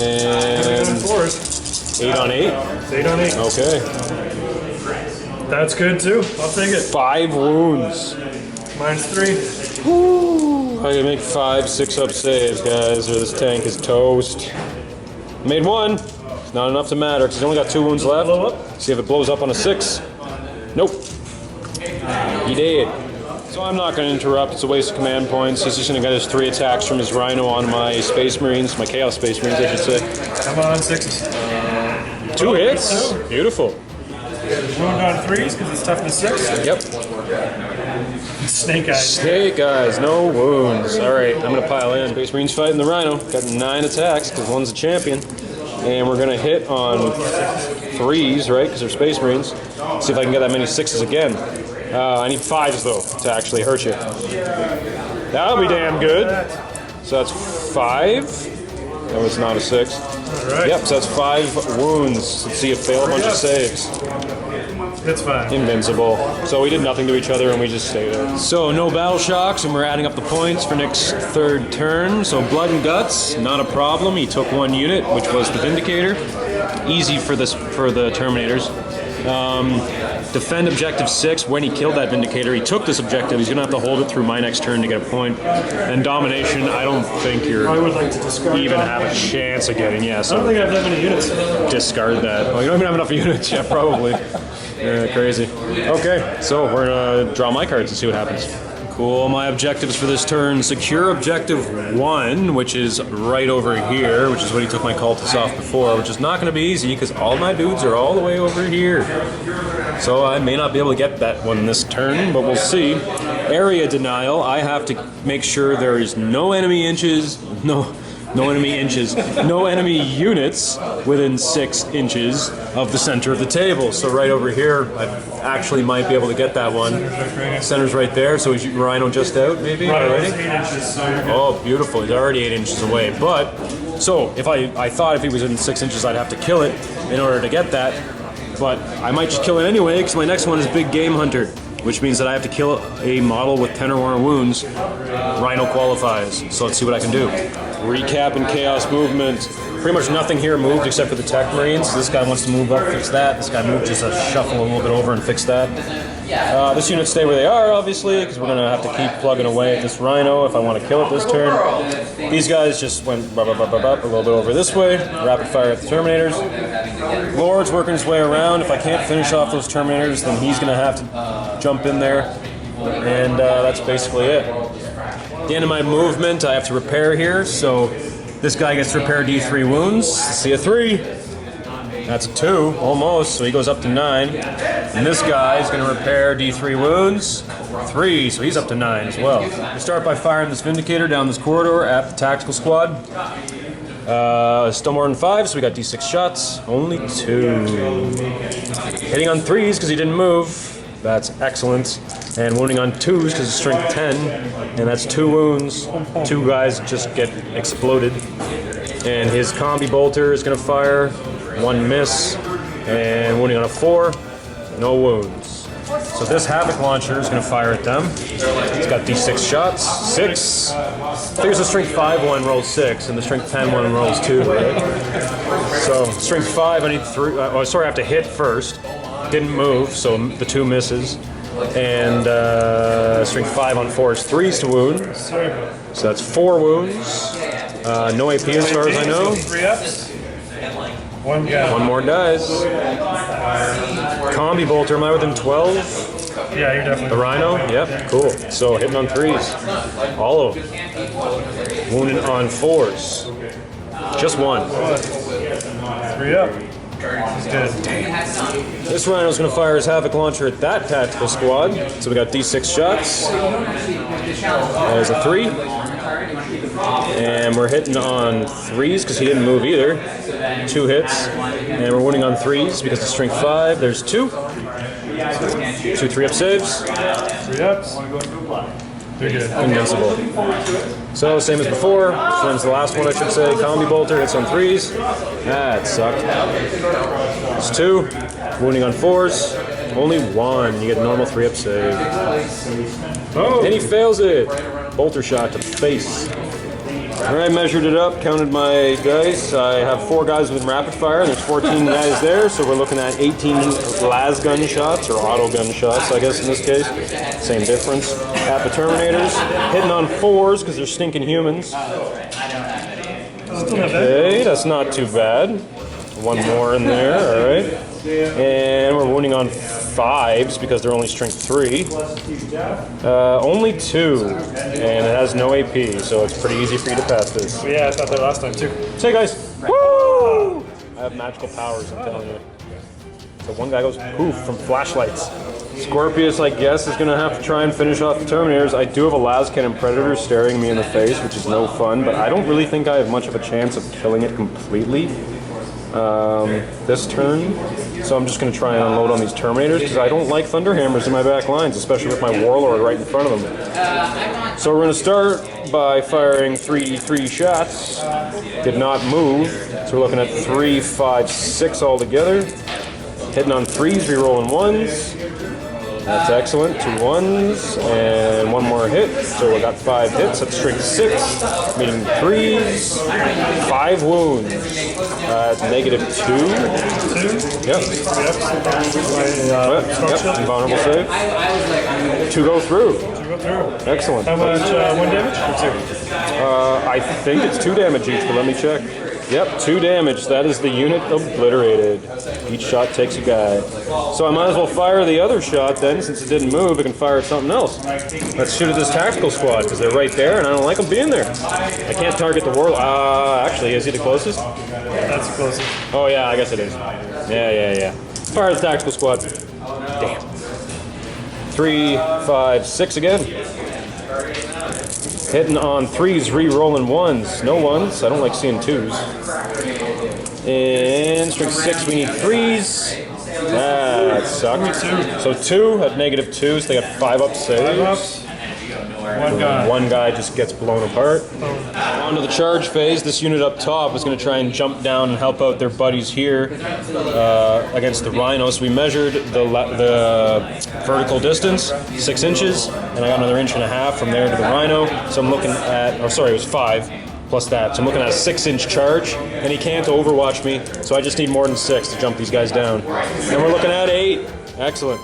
And 4s. 8 on 8. 8 on 8. Okay. That's good too. I'll take it. 5 wounds. Minus 3. Woo! I can make 5 6-up saves, guys, or this tank is toast. Made 1. It's not enough to matter because he's only got 2 wounds left. Blow up. See if it blows up on a 6. Nope. He did. So I'm not going to interrupt. It's a waste of command points. He's just going to get his 3 attacks from his Rhino on my Space Marines, my Chaos Space Marines, I should say. Come on, 6s. 2 hits. Beautiful. Wound on 3s because it's toughness 6. Yep. Snake eyes. Snake eyes, no wounds. All right, I'm going to pile in. Space Marines fighting the Rhino. Got 9 attacks because one's a champion. And we're going to hit on 3s, right, because they're Space Marines. See if I can get that many 6s again. I need 5s, though, to actually hurt you. That'll be damn good. So that's 5. That was not a 6. All right. Yep, so that's 5 wounds. Let's see if fail a bunch of saves. That's fine. Invincible. So we did nothing to each other and we just stayed there. So no battle shocks, and we're adding up the points for Nick's 3rd turn. So blood and guts, not a problem. He took 1 unit, which was the Vindicator. Easy for the Terminators. Defend objective 6. When he killed that Vindicator, he took this objective. He's going to have to hold it through my next turn to get a point. And domination, I don't think you're I would like to discard even that. have a chance of getting. Yeah, I so don't think I have that many units. discard that. Oh, you don't even have enough units. Yeah, probably. Yeah, crazy. Okay, so we're gonna draw my cards and see what happens. Cool, my objectives for this turn. Secure objective 1, which is right over here, which is what he took my cultists off before, which is not gonna be easy because all my dudes are all the way over here. So I may not be able to get that one this turn, but we'll see. Area denial, I have to make sure there is no enemy units within 6 inches of the center of the table. So right over here, I actually might be able to get that one. Center's right there, so is Rhino just out, maybe? Right, Already? it's 8 inches, so you're good. Oh, beautiful. He's already 8 inches away. But, so, if I thought if he was in 6 inches, I'd have to kill it in order to get that. But I might just kill it anyway, because my next one is Big Game Hunter, which means that I have to kill a model with 10 or more wounds. Rhino qualifies, so let's see what I can do. Recap and Chaos movement. Pretty much nothing here moved except for the Tech Marines. This guy wants to move up, fix that. This guy moved just to shuffle a little bit over and fix that. This unit stay where they are, obviously, because we're going to have to keep plugging away at this Rhino if I want to kill it this turn. These guys just went a little bit over this way. Rapid fire at the Terminators. Lord's working his way around. If I can't finish off those Terminators, then he's going to have to jump in there. And that's basically it. At the end of my movement, I have to repair here, so this guy gets to repair D3 wounds. See a 3. That's a 2, almost, so he goes up to 9. And this guy is going to repair D3 wounds. 3, so he's up to 9 as well. We start by firing this Vindicator down this corridor at the Tactical Squad. Still more than 5, so we got D6 shots. Only 2. Hitting on 3s because he didn't move. That's excellent. And wounding on 2s because it's strength 10. And that's 2 wounds. 2 guys just get exploded. And his combi bolter is going to fire. 1 miss. And wounding on a 4. No wounds. So this Havoc launcher is going to fire at them. It's got D6 shots. 6. Figures the strength 5 one rolls 6, and the strength 10 one rolls 2, right? So strength 5, I need 3. I have to hit first. Didn't move, so the 2 misses. And strength 5 on 4 is 3s to wound. So that's 4 wounds. No AP as far as I know. 3 ups. 1 guy. 1 more dies. Combi bolter, am I within 12? Yeah, you're definitely. The Rhino? Yep, cool. So hitting on 3s. All of them. Wounded on 4s. Just 1. 3 up. He's good. This Rhino's going to fire his Havoc launcher at that Tactical Squad. So we got D6 shots. There's a 3. And we're hitting on 3s because he didn't move either. 2 hits. And we're winning on 3s because it's strength 5. There's 2. 2 3-up saves. 3 ups. You're good. Invincible. So, same as before. Same the last one, I should say. Combi bolter hits on 3s. That sucked. It's 2. Wounding on 4s. Only 1. You get a normal 3-up save. Oh. And he fails it. Bolter shot to the face. Alright, measured it up, counted my dice. I have 4 guys with rapid fire, and there's 14 guys there, so we're looking at 18 las gun shots, or auto gun shots, I guess in this case. Same difference. At the Terminators, hitting on 4s because they're stinking humans. Okay, that's not too bad. 1 more in there, alright. And we're wounding on 5s because they're only strength 3. Only 2, and it has no AP, so it's pretty easy for you to pass this. Yeah, I thought that last time too. Say, guys. Woo! I have magical powers, I'm telling you. So one guy goes poof from flashlights. Scorpius, I guess, is going to have to try and finish off the Terminators. I do have a las cannon Predator staring me in the face, which is no fun, but I don't really think I have much of a chance of killing it completely this turn. So I'm just going to try and unload on these Terminators because I don't like Thunderhammers in my back lines, especially with my Warlord right in front of them. So we're going to start by firing 3 shots. Did not move, so we're looking at 3, 5, 6 altogether. Hitting on 3s, rerolling 1s. That's excellent. 2 1s and 1 more hit. So we got 5 hits. That's strength 6, meaning 3s. 5 wounds. Negative 2. Yep. Yep. Invulnerable save. 2 go through. Excellent. How much? 1 damage or 2? I think it's 2 damage each, but let me check. Yep, 2 damage. That is the unit obliterated. Each shot takes a guy. So I might as well fire the other shot then, since it didn't move. I can fire at something else. Let's shoot at this Tactical Squad, because they're right there, and I don't like them being there. I can't target the Warlord. Actually, is he the closest? That's the closest. Oh, yeah, I guess it is. Yeah. Fire the Tactical Squad. Damn. 3, 5, 6 again. Hitting on 3s, re-rolling 1s. No 1s. I don't like seeing 2s. And strength 6, we need 3s. That sucked. So 2 at negative 2, so they got 5 up saves. One guy just gets blown apart. On to the charge phase. This unit up top is going to try and jump down and help out their buddies here against the rhino. So we measured the vertical distance, 6 inches, and I got another 1.5 inches from there to the rhino. So I'm looking at, oh sorry, it was 5 plus that. So I'm looking at a 6-inch charge, and he can't overwatch me, so I just need more than 6 to jump these guys down. And we're looking at 8. Excellent.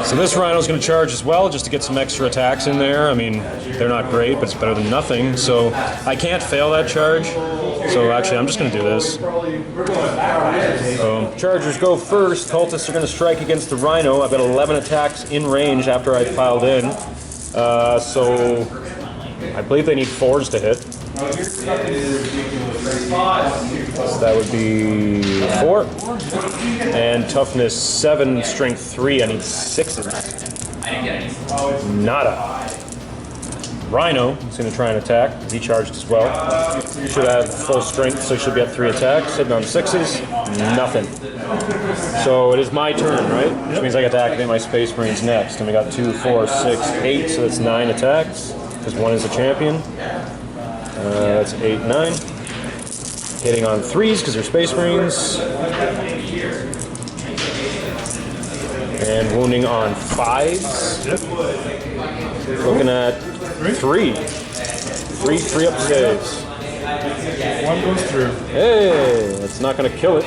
So this rhino's going to charge as well, just to get some extra attacks in there. I mean, they're not great, but it's better than nothing. So I can't fail that charge. So actually, I'm just going to do this. Chargers go first. Cultists are going to strike against the rhino. I've got 11 attacks in range after I've piled in. So I believe they need 4s to hit. So that would be 4. And toughness 7, strength 3. I need 6s. Nada. Rhino is going to try and attack. He charged as well. Should have full strength, so should be at 3 attacks. Hitting on 6s. Nothing. So it is my turn, right? Which means I get to activate my Space Marines next. And we got 2, 4, 6, 8. So that's 9 attacks. Because 1 is a champion. That's 8, 9. Hitting on 3s because they're Space Marines. And wounding on 5s. Looking at 3. 3 up saves. 1 goes through. Hey, that's not going to kill it.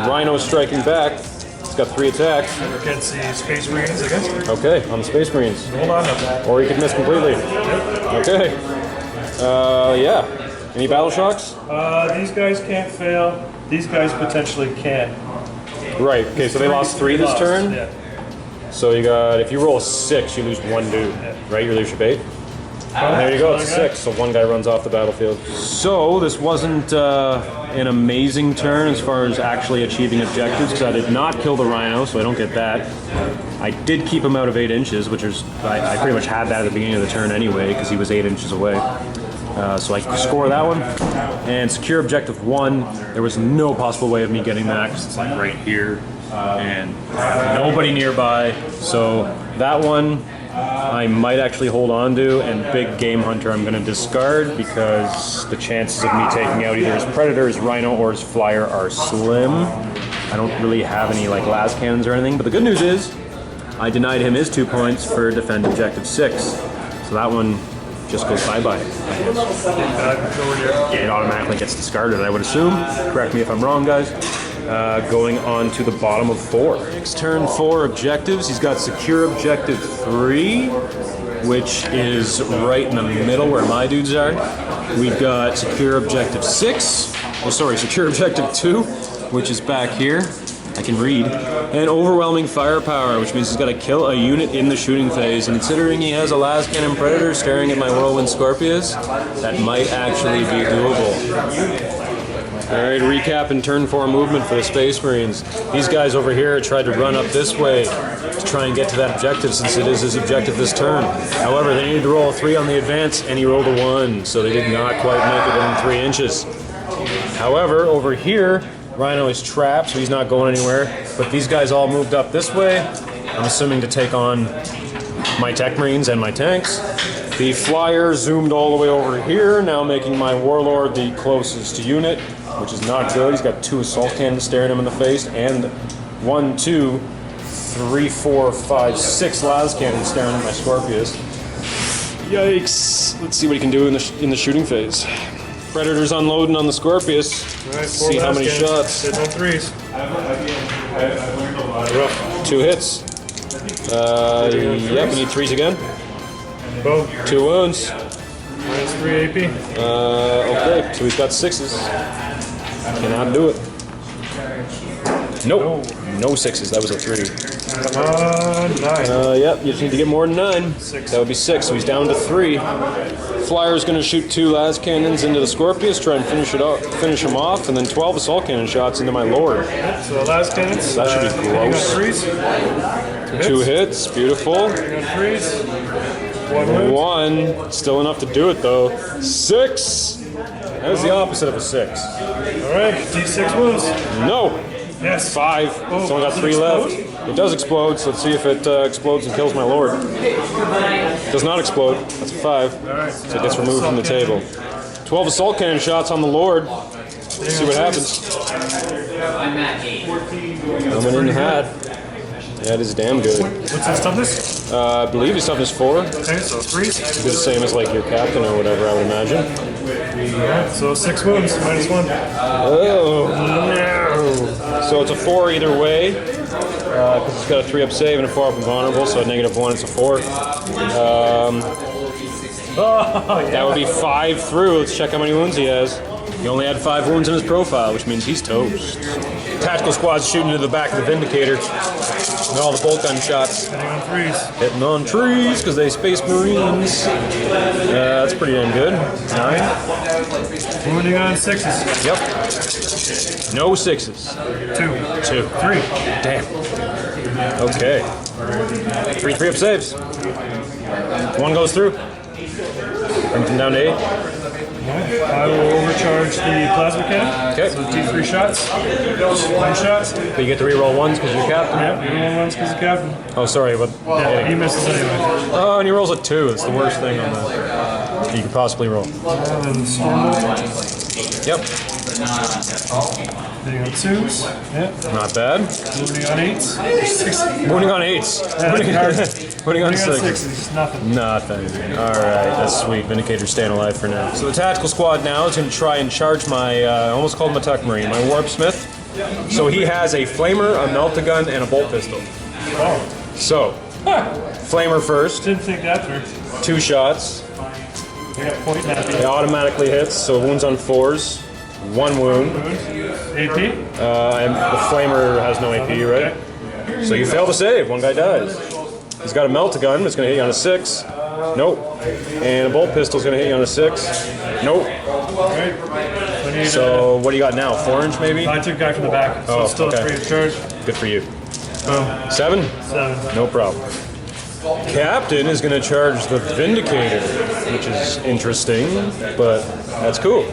Rhino striking back. It's got 3 attacks. Against the Space Marines, I guess. Okay, on the Space Marines. Hold on to that. Or you could miss completely. Okay. Yeah. Any battle shocks? These guys can't fail. These guys potentially can. Right. Okay, so they lost 3 this turn. Yeah. So you got, if you roll a 6, you lose 1 dude. Right? You lose your bait. And there you go, it's a 6, so 1 guy runs off the battlefield. So this wasn't an amazing turn as far as actually achieving objectives, because I did not kill the rhino, so I don't get that. I did keep him out of 8 inches, which is, I pretty much had that at the beginning of the turn anyway, because he was 8 inches away. So I score that one. And secure objective 1, there was no possible way of me getting that, because it's like right here, and nobody nearby. So that one I might actually hold on to, and Big Game Hunter I'm going to discard because the chances of me taking out either his Predator, his Rhino, or his Flyer are slim. I don't really have any like las cannons or anything, but the good news is I denied him his 2 points for defend objective 6. So that one just goes bye-bye. Yeah, it automatically gets discarded, I would assume. Correct me if I'm wrong, guys. Going on to the bottom of 4. Next turn 4 objectives. He's got secure objective 3, which is right in the middle where my dudes are. We've got secure objective 6. Oh, sorry, secure objective 2, which is back here. I can read. And overwhelming firepower, which means he's got to kill a unit in the shooting phase. And considering he has a las cannon Predator staring at my Whirlwind Scorpius, that might actually be doable. Alright, recap and turn 4 movement for the Space Marines. These guys over here tried to run up this way to try and get to that objective, since it is his objective this turn. However, they needed to roll a 3 on the advance, and he rolled a 1, so they did not quite make it within 3 inches. However, over here, Rhino is trapped, so he's not going anywhere. But these guys all moved up this way, I'm assuming to take on my Tech Marines and my tanks. The Flyer zoomed all the way over here, now making my Warlord the closest unit, which is not good. He's got 2 assault cannons staring him in the face, and 1, 2, 3, 4, 5, 6 las cannons staring at my Scorpius. Yikes! Let's see what he can do in the shooting phase. Predator's unloading on the Scorpius. Right, see how many shots. Hit on 3s. Rough. 2 hits. Yep, we need 3s again. Boom. 2 wounds. Minus 3 AP. Okay, so he's got 6s. Cannot do it. Nope. No 6s. That was a 3. Come on, 9. Yep, you just need to get more than 9. 6. That would be 6, so he's down to 3. Flyer's going to shoot 2 las cannons into the Scorpius, try and finish him off, and then 12 assault cannon shots into my Lord. So the last cannons. That should be gross. 2 hits, beautiful. 3s. 1 wound. 1, still enough to do it though. 6! That was the opposite of a 6. Alright, D6 wounds. No! Yes. 5. It's only got 3 left. It does explode, so let's see if it explodes and kills my lord. It does not explode. That's a 5. So it gets removed from the table. 12 assault cannon shots on the lord. Let's see what happens. I'm at 8. Coming in hot. That is damn good. What's his toughness? I believe his toughness 4. Okay, so 3. It'd be the same as like your captain or whatever, I would imagine. Yeah, so 6 wounds, -1. Oh, no. So it's a 4 either way. Because it's got a 3-up save and a 4-up invulnerable, so at -1 it's a 4. That would be 5 through. Let's check how many wounds he has. He only had 5 wounds in his profile, which means he's toast. Tactical squad's shooting to the back of the Vindicator. And all the bolt gun shots. Hitting on 3s. Hitting on trees because they Space Marines. That's pretty damn good. 9. Wounding on 6s. Yep. No 6s. 2. 2. 3. Damn. Okay. 3 3-up saves. 1 goes through. Brings him down to 8. I will overcharge the plasma cannon. Okay. So T3 shots. 1 shot. But you get to reroll 1s because you're captain. Yeah, you roll 1s because of captain. Oh, sorry, but Yeah, he misses anyway. oh, and he rolls a 2. It's the worst thing on that you could possibly roll. And then Stormbolt. Yep. Hitting on 2s. Yeah. Not bad. Wounding on 8s. 6. Wounding on 8s. Wounding on 6. 6s. Nothing. Nothing. Alright, that's sweet. Vindicator's staying alive for now. So the tactical squad now is going to try and charge my, I almost called him a Tech Marine, my Warp Smith. So he has a flamer, a melt-a-gun, and a bolt pistol. Oh. So, flamer first, Didn't think that through. 2 shots. I got point nappy. It automatically hits, so wounds on 4s. 1 wound. AP? And the flamer has no AP, right? So you fail to save. 1 guy dies. He's got a melt-a-gun. It's going to hit you on a 6. Nope. And a bolt pistol's going to hit you on a 6. Nope. Alright. So what do you got now? 4-inch maybe? I took guy from the back, so Oh, it's still okay. a 3 charge. Good for you. Boom. 7? 7. No problem. Captain is going to charge the Vindicator, which is interesting, but that's cool.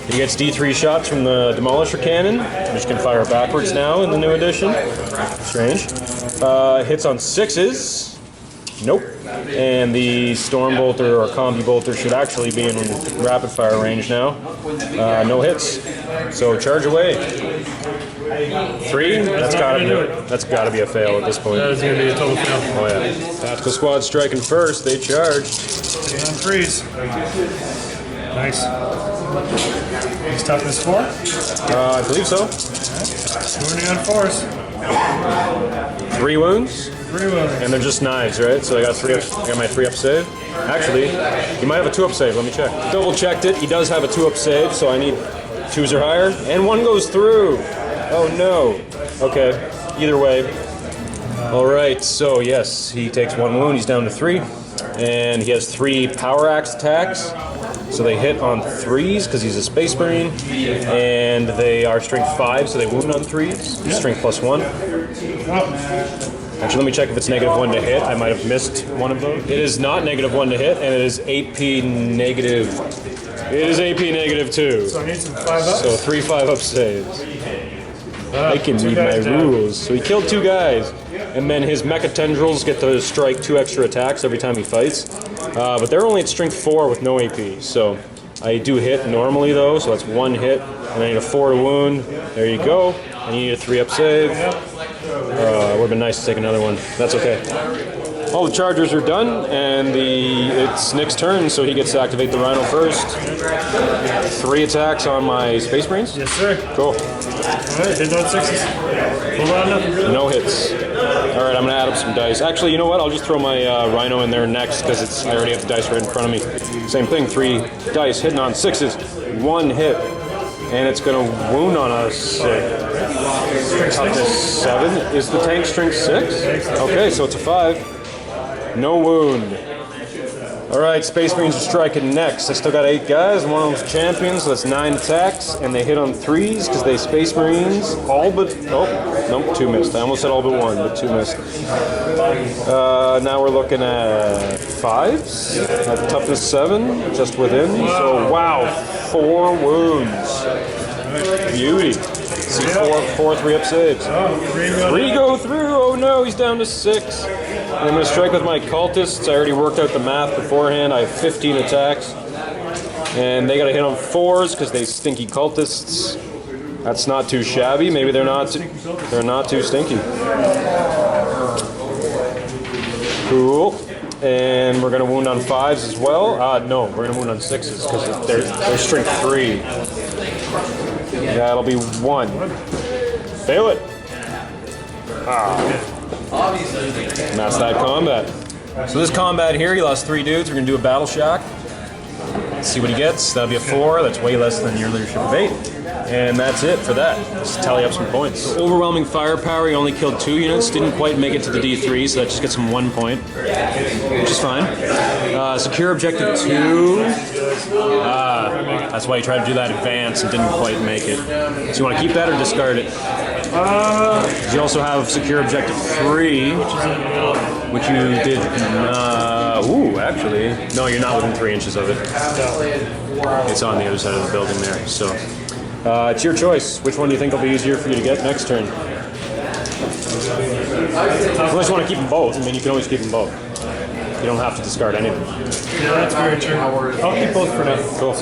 He gets D3 shots from the Demolisher Cannon, which can fire backwards now in the new edition. Strange. Hits on 6s. Nope. And the Storm Bolter or Combi Bolter should actually be in rapid fire range now. No hits. So charge away. 3? That's gotta be a fail at this point. That is going to be a total fail. Oh yeah. Tactical squad striking first. They charged. Hitting on 3s. Nice. He's toughness 4. I believe so. Wounding on 4s. 3 wounds. 3 wounds. And they're just knives, right? So I got my 3-up save. Actually, he might have a 2-up save. Let me check. Double checked it. He does have a 2-up save, so I need 2s or higher. And 1 goes through. Oh no. Okay. Either way. All right. So yes, he takes 1 wound. He's down to 3, and he has 3 power axe attacks. So they hit on 3s because he's a Space Marine, and they are strength 5, so they wound on 3s. Strength +1. Actually, let me check if it's -1 to hit. I might have missed one of those. It is not -1 to hit, and it is AP negative. It is AP -2. So I need some 5-ups. So 3 5-up saves. I can read my rules. So he killed 2 guys, and then his Mecha Tendrils get to strike 2 extra attacks every time he fights. But they're only at strength 4 with no AP. So I do hit normally though, so that's 1 hit, and I need a 4 to wound. There you go. And you need a 3-up save. It would have been nice to take another one. That's okay. All the chargers are done, and it's Nick's turn, so he gets to activate the Rhino first. 3 attacks on my Space Marines. Yes, sir. Cool. Alright, hit on 6s. Hold on, nothing. No hits. All right, I'm gonna add up some dice. Actually, you know what? I'll just throw my Rhino in there next because I already have the dice right in front of me. Same thing. 3 dice hitting on 6s. 1 hit, and it's gonna wound on a 6. Toughness 7. Is the tank strength 6? Okay, so it's a 5. No wound. All right, Space Marines are striking next. I still got 8 guys, and one of them's champion, so that's 9 attacks, and they hit on 3s because they Space Marines. All but, oh, nope, 2 missed. I almost said all but 1, but 2 missed. Now we're looking at 5s. Toughness 7, just within. So wow, 4 wounds. Beauty. See, four 3-up saves. Three go through. Oh no, he's down to 6. And I'm going to strike with my cultists. I already worked out the math beforehand. I have 15 attacks. And they got to hit on 4s because they stinky cultists. That's not too shabby. Maybe they're not too stinky. Cool. And we're going to wound on 5s as well. No, we're going to wound on 6s because they're strength 3. That'll be 1. Fail it. And that's that combat. So this combat here, he lost 3 dudes. We're going to do a battle shock. Let's see what he gets. That'll be a 4. That's way less than your leadership of 8. And that's it for that. Let's tally up some points. Overwhelming firepower, he only killed 2 units. Didn't quite make it to the D3, so that just gets him 1 point, which is fine. Secure objective 2. That's why he tried to do that advance and didn't quite make it. So you want to keep that or discard it? You also have secure objective 3, which you did. Actually, no, you're not within 3 inches of it. It's on the other side of the building there. So it's your choice. Which one do you think will be easier for you to get next turn? Unless you want to keep them both. I mean, you can always keep them both. You don't have to discard anything. Yeah, that's very true. I'll keep both for now. Cool.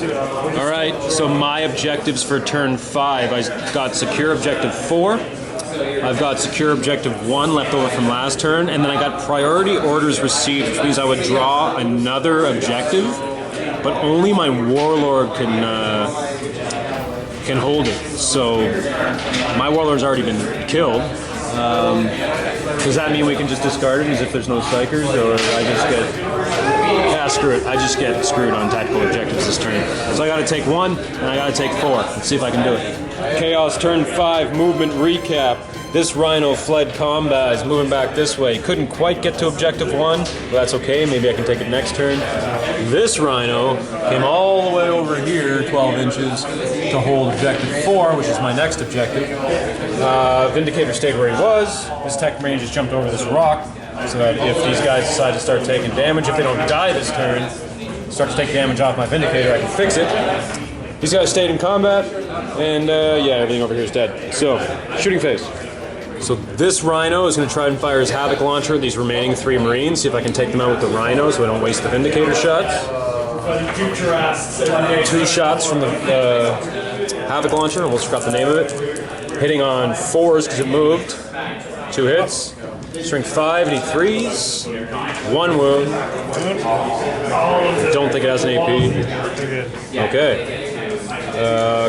All right, so my objectives for turn 5. I got secure objective 4. I've got secure objective 1 left over from last turn, and then I got priority orders received, which means I would draw another objective, but only my warlord can hold it. So my warlord's already been killed. Does that mean we can just discard it as if there's no psychers, or I just get... Yeah, screw it. I just get screwed on tactical objectives this turn. So I gotta take 1, and I gotta take 4. Let's see if I can do it. Chaos turn 5, movement recap. This rhino fled combat, is moving back this way. Couldn't quite get to objective 1, but that's okay. Maybe I can take it next turn. This rhino came all the way over here, 12 inches, to hold objective 4, which is my next objective. Vindicator stayed where he was. His tech range just jumped over this rock, so that if these guys decide to start taking damage, if they don't die this turn, start to take damage off my Vindicator, I can fix it. These guys stayed in combat, and yeah, everything over here is dead. So, shooting phase. So this rhino is going to try and fire his Havoc launcher at these remaining 3 Marines, see if I can take them out with the rhino so I don't waste the Vindicator shots. 2 shots from the Havoc launcher, I almost forgot the name of it. Hitting on 4s because it moved. 2 hits. Strength 5, any 3s. 1 wound. Don't think it has an AP. Okay.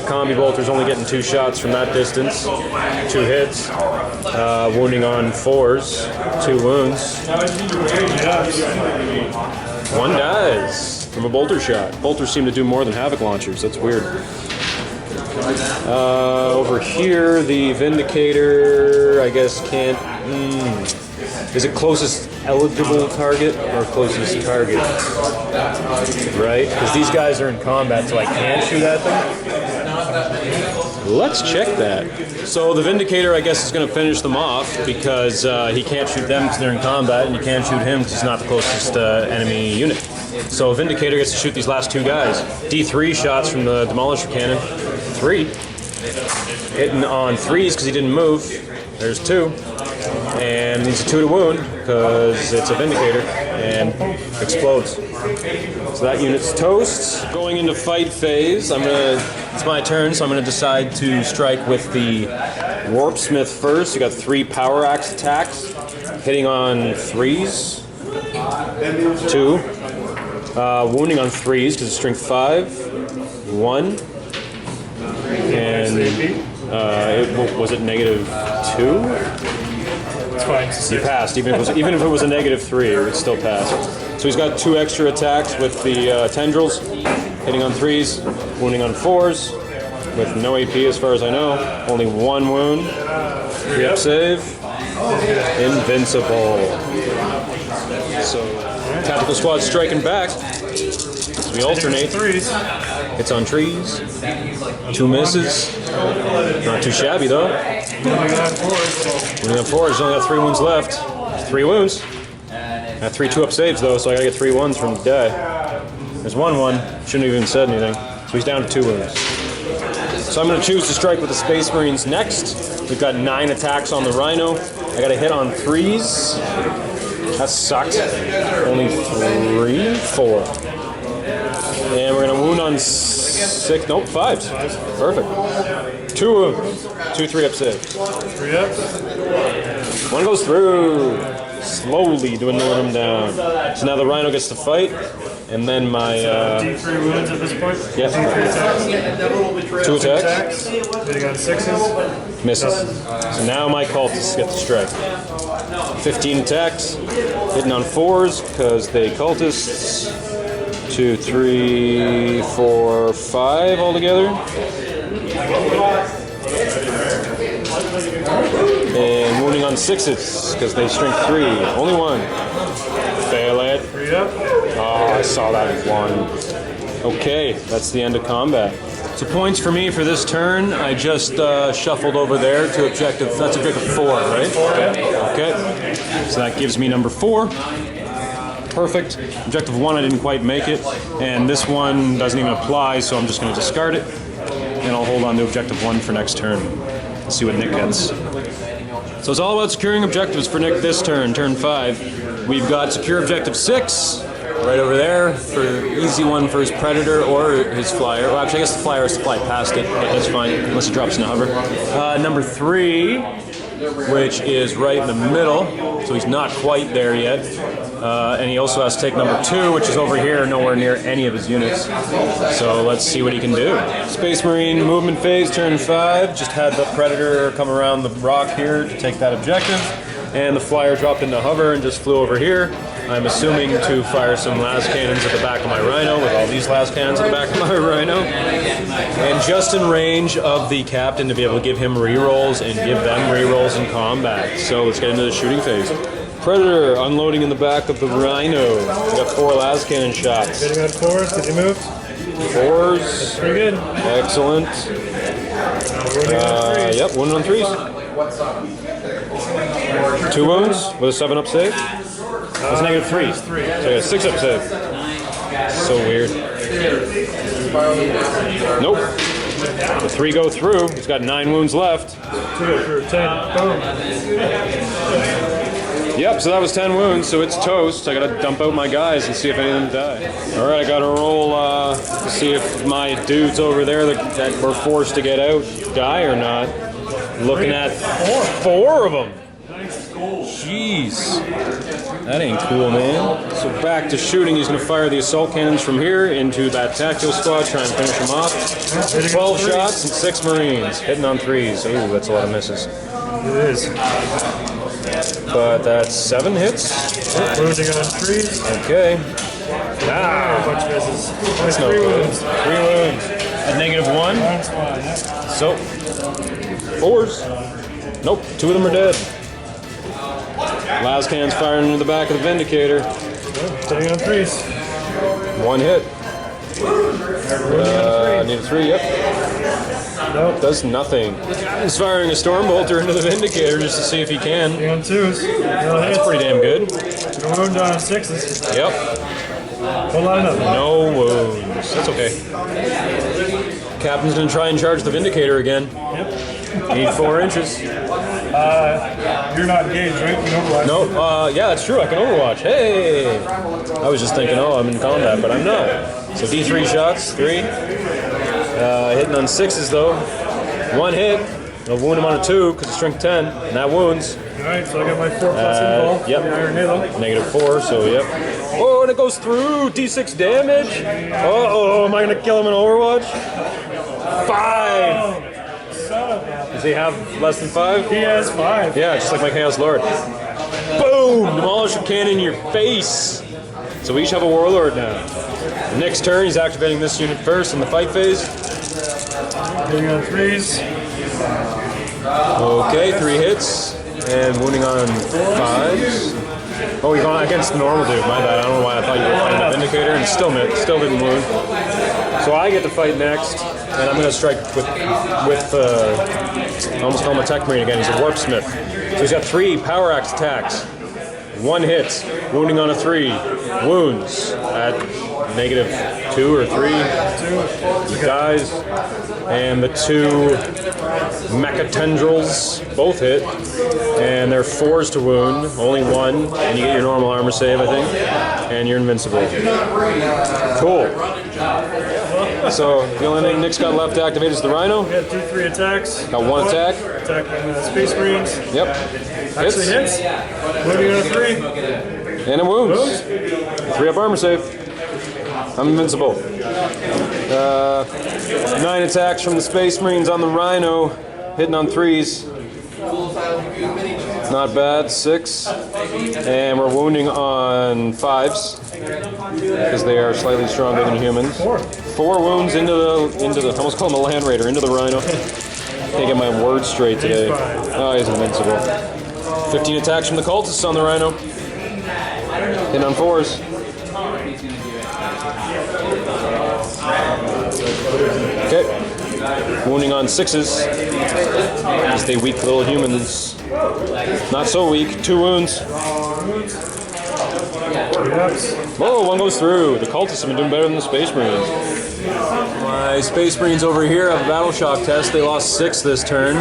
Combi Bolter's only getting 2 shots from that distance. 2 hits. Wounding on 4s. 2 wounds. 1 dies from a bolter shot. Bolters seem to do more than Havoc launchers. That's weird. Over here, the Vindicator, I guess, can't... Is it closest eligible target or closest target? Right? Because these guys are in combat, so I can't shoot at them. Let's check that. So the Vindicator, I guess, is going to finish them off because he can't shoot them because they're in combat, and you can't shoot him because he's not the closest enemy unit. So Vindicator gets to shoot these last 2 guys. D3 shots from the Demolisher Cannon. 3. Hitting on 3s because he didn't move. There's 2. And needs a 2 to wound because it's a Vindicator and explodes. So that unit's toast. Going into fight phase, it's my turn, so I'm gonna decide to strike with the Warpsmith first. You got 3 power axe attacks, hitting on 3s. 2. Wounding on 3s because it's strength 5. 1. And was it -2? He passed, even if it was a -3, it would still pass. So he's got 2 extra attacks with the tendrils, hitting on 3s, wounding on 4s, with no AP as far as I know. Only 1 wound. 3-up save. Invincible. So tactical squad striking back. So we alternate. Hits on trees. 2 misses. Not too shabby though. Only got 4s. Only got 3 wounds left. 3 wounds. I got 3 2-up saves though, so I gotta get 3 1s from the die. There's 1 1. Shouldn't have even said anything. So he's down to 2 wounds. So I'm going to choose to strike with the Space Marines next. We've got 9 attacks on the Rhino. I got a hit on 3s. That sucked. Only 3? 4. And we're going to wound on 6. Nope, 5s. Perfect. 2 wounds. 2 3-up saves. 3 ups. 1 goes through. Slowly dwindling him down. So now the Rhino gets to fight. And then my... D3 wounds at this point? Yep. D3 attacks. 2 attacks. Hitting on 6s. Misses. So now my cultists get to strike. 15 attacks. Hitting on 4s because they cultists. 2, 3, 4, 5 altogether. And wounding on 6s because they strength 3. Only 1. Fail it. 3 up. Oh, I saw that 1. Okay, that's the end of combat. So points for me for this turn. I just shuffled over there to objective. That's objective 4, right? 4. Okay. So that gives me number 4. Perfect. Objective 1, I didn't quite make it, and this one doesn't even apply, so I'm just going to discard it, and I'll hold on to objective 1 for next turn. Let's see what Nick gets. So it's all about securing objectives for Nick this turn, turn 5. We've got secure objective 6, right over there, for easy one for his Predator or his Flyer. Well, actually, I guess the Flyer has to fly past it, but that's fine, unless he drops in a hover. Number 3, which is right in the middle, so he's not quite there yet. And he also has to take number 2, which is over here, nowhere near any of his units. So let's see what he can do. Space Marine movement phase, turn 5. Just had the Predator come around the rock here to take that objective. And the Flyer dropped into hover and just flew over here. I'm assuming to fire some las cannons at the back of my Rhino, with all these las cannons at the back of my Rhino. And just in range of the Captain to be able to give him rerolls and give them rerolls in combat. So let's get into the shooting phase. Predator unloading in the back of the Rhino. We got 4 las cannon shots. Hitting on 4s because he moved. 4s. That's pretty good. Excellent. Yep, wounded on 3s. 2 wounds with a 7-up save. That's negative 3. So I got a 6-up save. So weird. Nope. The 3 go through. He's got 9 wounds left. 2 for 10. Boom. Yep, so that was 10 wounds, so it's toast. I gotta dump out my guys and see if any of them die. Alright, I gotta roll to see if my dudes over there that were forced to get out die or not. Looking at 4 of them. Jeez. That ain't cool, man. So back to shooting. He's going to fire the assault cannons from here into that tactical squad, try and finish him off. 12 shots and 6 Marines. Hitting on 3s. Ooh, that's a lot of misses. It is. But that's 7 hits. Wounding on 3s. Okay. A bunch of misses. That's no good. 3 wounds. At negative 1. That's fine, yeah. So, 4s. Nope, 2 of them are dead. Las cannons firing into the back of the Vindicator. Hitting on 3s. 1 hit. Need a 3, yep. Nope. Does nothing. He's firing a Stormbolter into the Vindicator just to see if he can. Hitting on 2s. No That's hits. pretty damn good. No wound on 6s. Yep. Whole lot of nothing. No wounds. That's okay. Captain's gonna try and charge the Vindicator again. Yep. Need 4 inches. You're not engaged, right? You can overwatch. Nope. Yeah, that's true. I can Overwatch. Hey! I was just thinking, oh, I'm in combat, but I'm not. So D3 shots, 3. Hitting on 6s though. 1 hit. I'll wound him on a 2 because it's strength 10, and that wounds. Alright, so I got my 4+ involved. Yep. The Iron Halo. Negative 4, so yep. Oh, and it goes through. D6 damage. Uh-oh, am I going to kill him in Overwatch? 5. Does he have less than 5? He has 5. Yeah, just like my Chaos Lord. Boom! Demolish a cannon in your face. So we each have a Warlord now. The next turn, he's activating this unit first in the fight phase. Hitting on 3s. Okay, 3 hits. And wounding on 5s. Oh, you're going against the normal dude. My bad. I don't know why I thought you were fighting the Vindicator, and still didn't wound. So I get to fight next, and I'm going to strike with I almost call him a Tech Marine again. He's a Warpsmith. So he's got 3 Power Axe attacks. 1 hit, wounding on a 3, wounds at -2 or 3. He dies. And the 2 mecha tendrils both hit. And they're 4s to wound, only 1. And you get your normal armor save, I think. And you're invincible. Cool. So the only thing Nick's got left to activate is the Rhino. We got D3 attacks. Got 1 attack. Attacking Space Marines. Yep. Actually hits. Wounding on a 3. And it wounds. 3 up armor save. I'm invincible. 9 attacks from the Space Marines on the Rhino. Hitting on 3s. Not bad. 6. And we're wounding on 5s. Because they are slightly stronger than humans. 4 wounds into the I almost call him a Land Raider, into the Rhino. Can't get my words straight today. Oh, he's invincible. 15 attacks from the cultists on the Rhino. Hitting on 4s. Okay. Wounding on 6s. Just they weak little humans. Not so weak. 2 wounds. Whoa, 1 goes through. The cultists have been doing better than the Space Marines. My Space Marines over here have a battle shock test. They lost 6 this turn.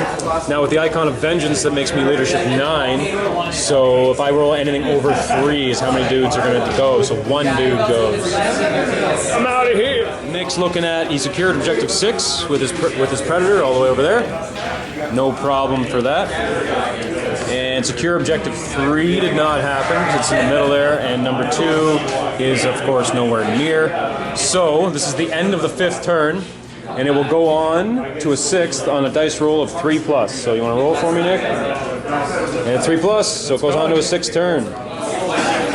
Now with the Icon of Vengeance, that makes me leadership 9. So if I roll anything over 3 is how many dudes are going to go. So 1 dude goes. I'm out of here. Nick's looking at, he secured objective 6 with his Predator all the way over there. No problem for that. And secure objective 3 did not happen because it's in the middle there, and number 2 is of course nowhere near. So this is the end of the 5th turn, and it will go on to a 6th on a dice roll of 3+. So you want to roll for me, Nick? And 3+, so it goes on to a 6th turn.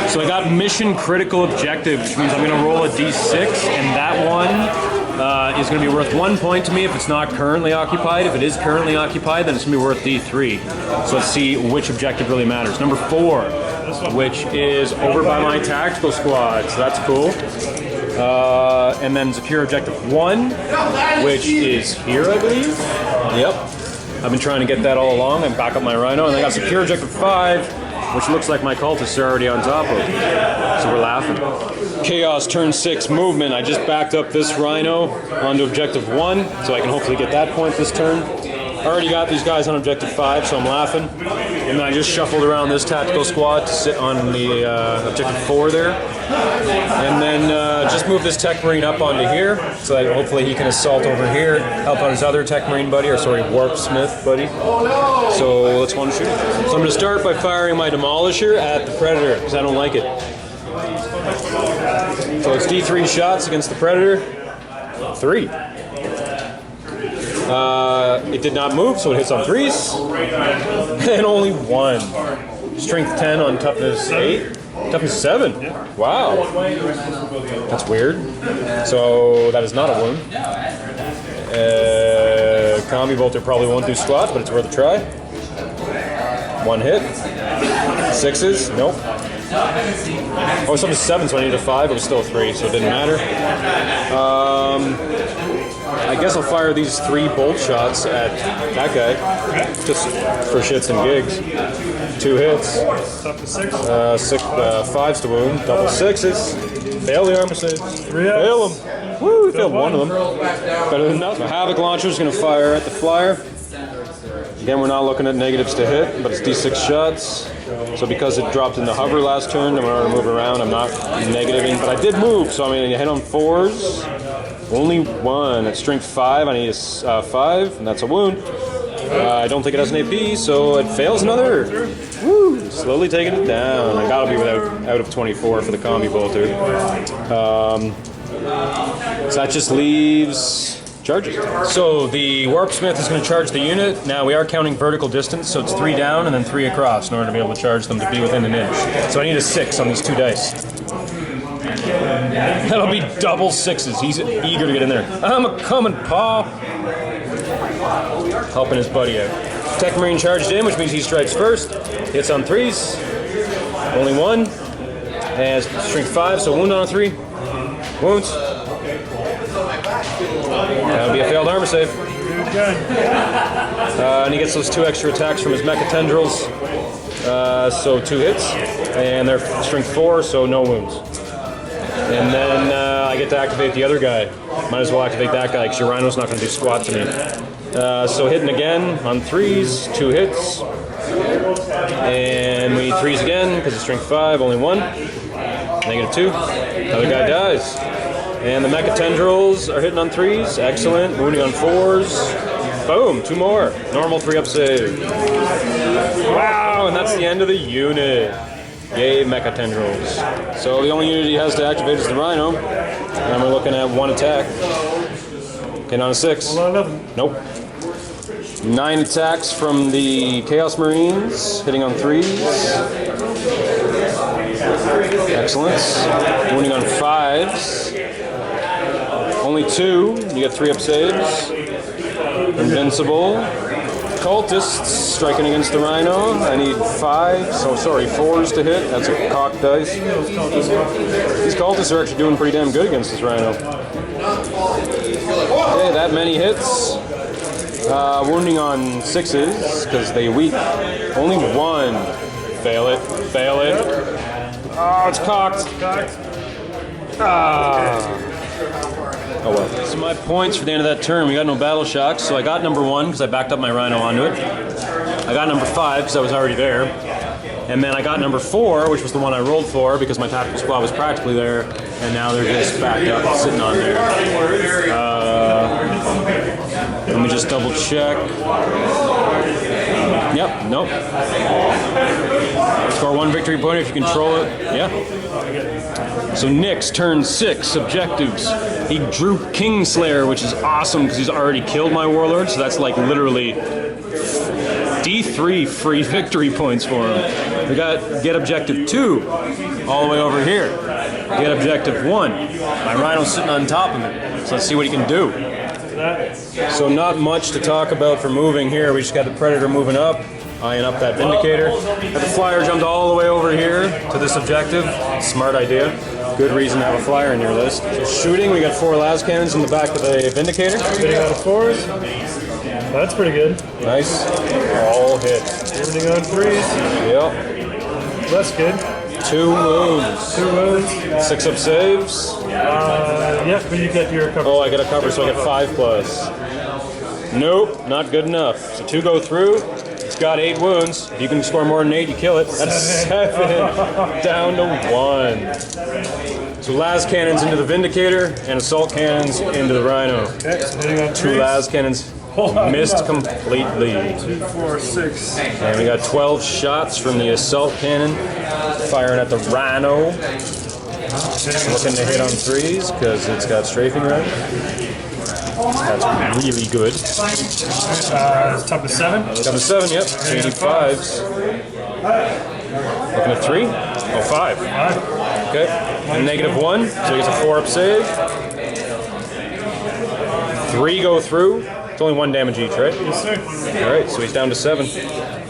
So I got mission critical objective, which means I'm going to roll a d6, and that one is going to be worth 1 point to me if it's not currently occupied. If it is currently occupied, then it's going to be worth D3. So let's see which objective really matters. Number 4, which is over by my tactical squad, so that's cool. And then secure objective 1, which is here, I believe. Yep. I've been trying to get that all along. I'm back up my Rhino, and I got secure objective 5, which looks like my cultists are already on top of. So we're laughing. Chaos turn 6 movement. I just backed up this Rhino onto objective 1, so I can hopefully get that point this turn. I already got these guys on objective 5, so I'm laughing. And then I just shuffled around this tactical squad to sit on the objective 4 there. And then just move this Tech Marine up onto here, so that hopefully he can assault over here, help out his other Tech Marine buddy, or sorry, Warp Smith buddy. So let's one shoot. So I'm going to start by firing my Demolisher at the Predator, because I don't like it. So it's D3 shots against the Predator. 3. It did not move, so it hits on 3s. And only 1. Strength 10 on toughness 8. Toughness 7. Wow. That's weird. So that is not a wound. Combi Bolter probably won't do squat, but it's worth a try. 1 hit. 6s. Nope. Oh, it's up to 7, so I needed a 5. It was still a 3, so it didn't matter. I guess I'll fire these 3 bolt shots at that guy, just for shits and gigs. 2 hits. 5s to wound. Double 6s. Fail the armor save. Fail them. Woo, we failed 1 of them. Better than nothing. The Havoc Launcher is going to fire at the flyer. Again, we're not looking at negatives to hit, but it's D6 shots. So because it dropped in the hover last turn, and when I move around, I'm not negativing. But I did move, so I mean, I hit on 4s. Only 1. At strength 5, I need a 5, and that's a wound. I don't think it has an AP, so it fails another. Woo! Slowly taking it down. I gotta be out of 24 for the Combi Bolter. So that just leaves charges. So the Warp Smith is going to charge the unit. Now we are counting vertical distance, so it's 3 down and then 3 across in order to be able to charge them to be within an inch. So I need a 6 on these 2 dice. That'll be double 6s. He's eager to get in there. I'm a coming, paw. Helping his buddy out. Tech Marine charged in, which means he strikes first. Hits on 3s. Only 1. Has strength 5, so wound on a 3. Wounds. That'll be a failed armor save. And he gets those 2 extra attacks from his mecha tendrils. So 2 hits. And they're strength 4, so no wounds. And then I get to activate the other guy. Might as well activate that guy because your Rhino's not going to do squat to me. So hitting again on 3s, 2 hits. And we need 3s again because it's strength 5, only 1. -2. Other guy dies. And the Mecha Tendrils are hitting on 3s. Excellent. Wounding on 4s. Boom, 2 more. Normal 3-up save. Wow, and that's the end of the unit. Yay, Mecha Tendrils. So the only unit he has to activate is the Rhino. And we're looking at 1 attack. Hitting on a 6. Nope. 9 attacks from the Chaos Marines, hitting on 3s. Excellent. Wounding on 5s. Only 2. You get 3-up saves. Invincible. Cultists striking against the Rhino. I need 4s to hit. That's a cocked dice. These cultists are actually doing pretty damn good against this Rhino. Okay, that many hits. Wounding on 6s because they weak. Only 1. Fail it. Fail it. Oh, it's cocked. Oh well. So my points for the end of that turn, we got no battle shocks. So I got number 1 because I backed up my Rhino onto it. I got number 5 because I was already there. And then I got number 4, which was the one I rolled for because my tactical squad was practically there. And now they're just backed up and sitting on there. Let me just double check. Yep, nope. Score 1 victory point if you control it. Yeah. So Nick's turn 6 objectives. He drew Kingslayer, which is awesome because he's already killed my Warlord. So that's like literally D3 free victory points for him. We got get objective 2 all the way over here. Get objective 1. My Rhino's sitting on top of it. So let's see what he can do. So not much to talk about for moving here. We just got the Predator moving up, eyeing up that Vindicator. Got the Flyer jumped all the way over here to this objective. Smart idea. Good reason to have a Flyer in your list. So shooting, we got 4 las cannons in the back of the Vindicator. Hitting out of 4s. That's pretty good. Nice. All hit. Hitting on 3s. Yep. That's good. 2 wounds. 2 wounds. 6-up saves. Yeah, but you get your cover. Oh, I get a cover, so I get 5+. Nope, not good enough. So 2 go through. It's got 8 wounds. If you can score more than 8, you kill it. That's 7. Down to 1. So las cannons into the Vindicator and assault cannons into the Rhino. Okay, so hitting on 2 las cannons missed completely. 2, 4, 6. And we got 12 shots from the assault cannon firing at the Rhino. Looking to hit on 3s because it's got strafing right. That's really good. Top of 7. Top of 7, yep. 85s. Looking at 3. Oh, 5. Okay. And -1, so he gets a 4-up save. 3 go through. It's only 1 damage each, right? Yes, sir. Alright, so he's down to 7.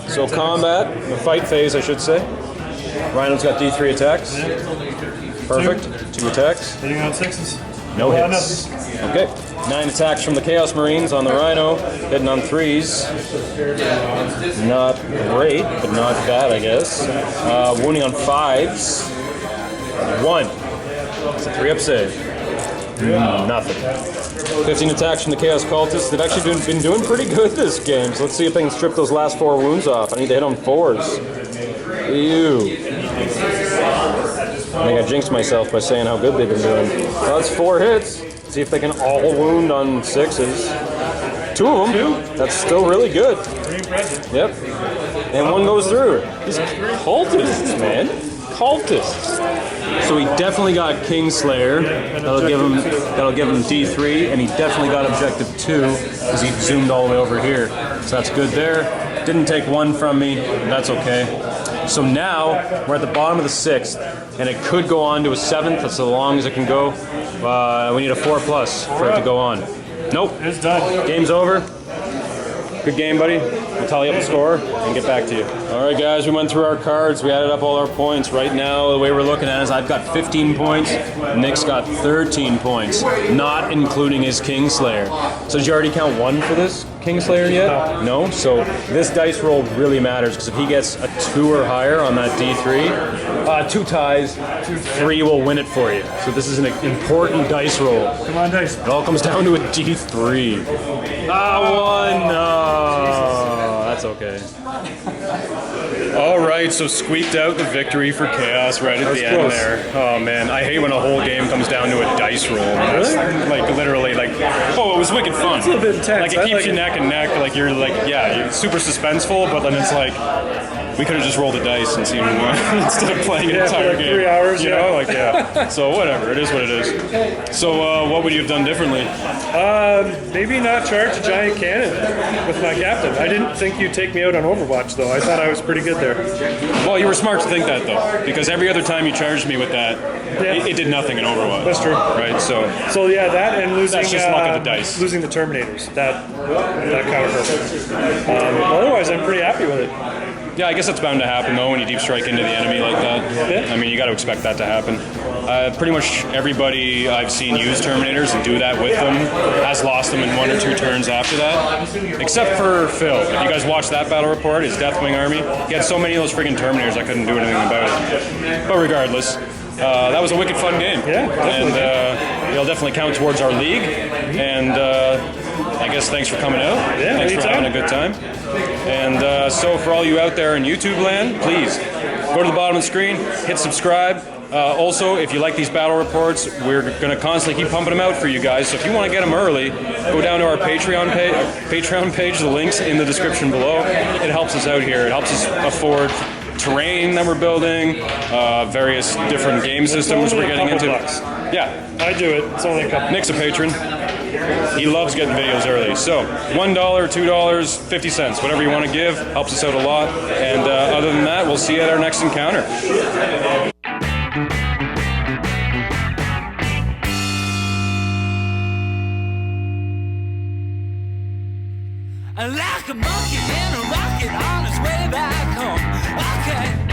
So combat, the fight phase, I should say. Rhino's got D3 attacks. Perfect. 2 attacks. Hitting on 6s. No hits. Okay. 9 attacks from the Chaos Marines on the Rhino. Hitting on 3s. Not great, but not bad, I guess. Wounding on 5s. 1. It's a 3-up save. Nothing. 15 attacks from the Chaos Cultists. They've actually been doing pretty good this game. So let's see if they can strip those last 4 wounds off. I need to hit on 4s. Ew. I think I jinxed myself by saying how good they've been doing. Well, that's 4 hits. See if they can all wound on 6s. 2 of them. That's still really good. Yep. And 1 goes through. These cultists, man. Cultists. So he definitely got Kingslayer. That'll give him D3, and he definitely got objective 2 because he zoomed all the way over here. So that's good there. Didn't take 1 from me. That's okay. So now we're at the bottom of the 6th, and it could go on to a 7th. That's as long as it can go. We need a 4+ for it to go on. Nope. It's done. Game's over. Good game, buddy. We'll tally up the score and get back to you. All right, guys, we went through our cards. We added up all our points. Right now, the way we're looking at it is I've got 15 points. Nick's got 13 points, not including his Kingslayer. So did you already count one for this Kingslayer yet? No? So this dice roll really matters because if he gets a 2 or higher on that D3, 2 ties, 3 will win it for you. So this is an important dice roll. Come on, dice. It all comes down to a D3. 1. No. That's okay. All right, so squeaked out the victory for Chaos right at the end close. there. Oh man, I hate when a whole game comes down to a dice roll. Really? Like literally, like oh, it was wicked fun. It's a little bit intense. Like it I keeps like you it. neck and neck. Like you're like you're super suspenseful, but then it's like we could have just rolled the dice and seen who won instead of playing an Yeah, for entire like game. 3 hours, you yeah. know, like yeah. So whatever, it is what it is. So what would you have done differently? Maybe not charge a giant cannon with my captain. I didn't think you'd take me out on Overwatch, though. I thought I was pretty good there. Well, you were smart to think that though, because every other time you charged me with that, Yeah. it did nothing in Overwatch. That's true. Right, so So yeah, that and losing That's just luck of the dice. losing the Terminators. That kind of hurt. Otherwise, I'm pretty happy with it. yeah, I guess that's bound to happen though when you deep strike into the enemy like that. Yeah. I mean, you got to expect that to happen. Pretty much everybody I've seen use Terminators and do that with them has lost them in 1 or 2 turns after that, except for Phil. If you guys watched that battle report, his Deathwing army, he had so many of those friggin' Terminators I couldn't do anything about it. But regardless, that was a wicked fun game. Yeah, definitely. And it'll definitely count towards our league. And I guess thanks for coming out. Yeah, thanks for anytime. having a good time. And so for all you out there in YouTube land, please go to the bottom of the screen, hit subscribe. Also, if you like these battle reports, we're going to constantly keep pumping them out for you guys. So if you want to get them early, go down to our Patreon page. The link's in the description below. It helps us out here. It helps us afford terrain that we're building, various different game systems we're getting into. Bucks. Yeah, I do it. It's only a couple. Nick's a patron. He loves getting videos early. So $1, $2, 50 cents, whatever you want to give, helps us out a lot. And other than that, we'll see you at our next encounter. Like a monkey in a rocket on his way back home. Okay.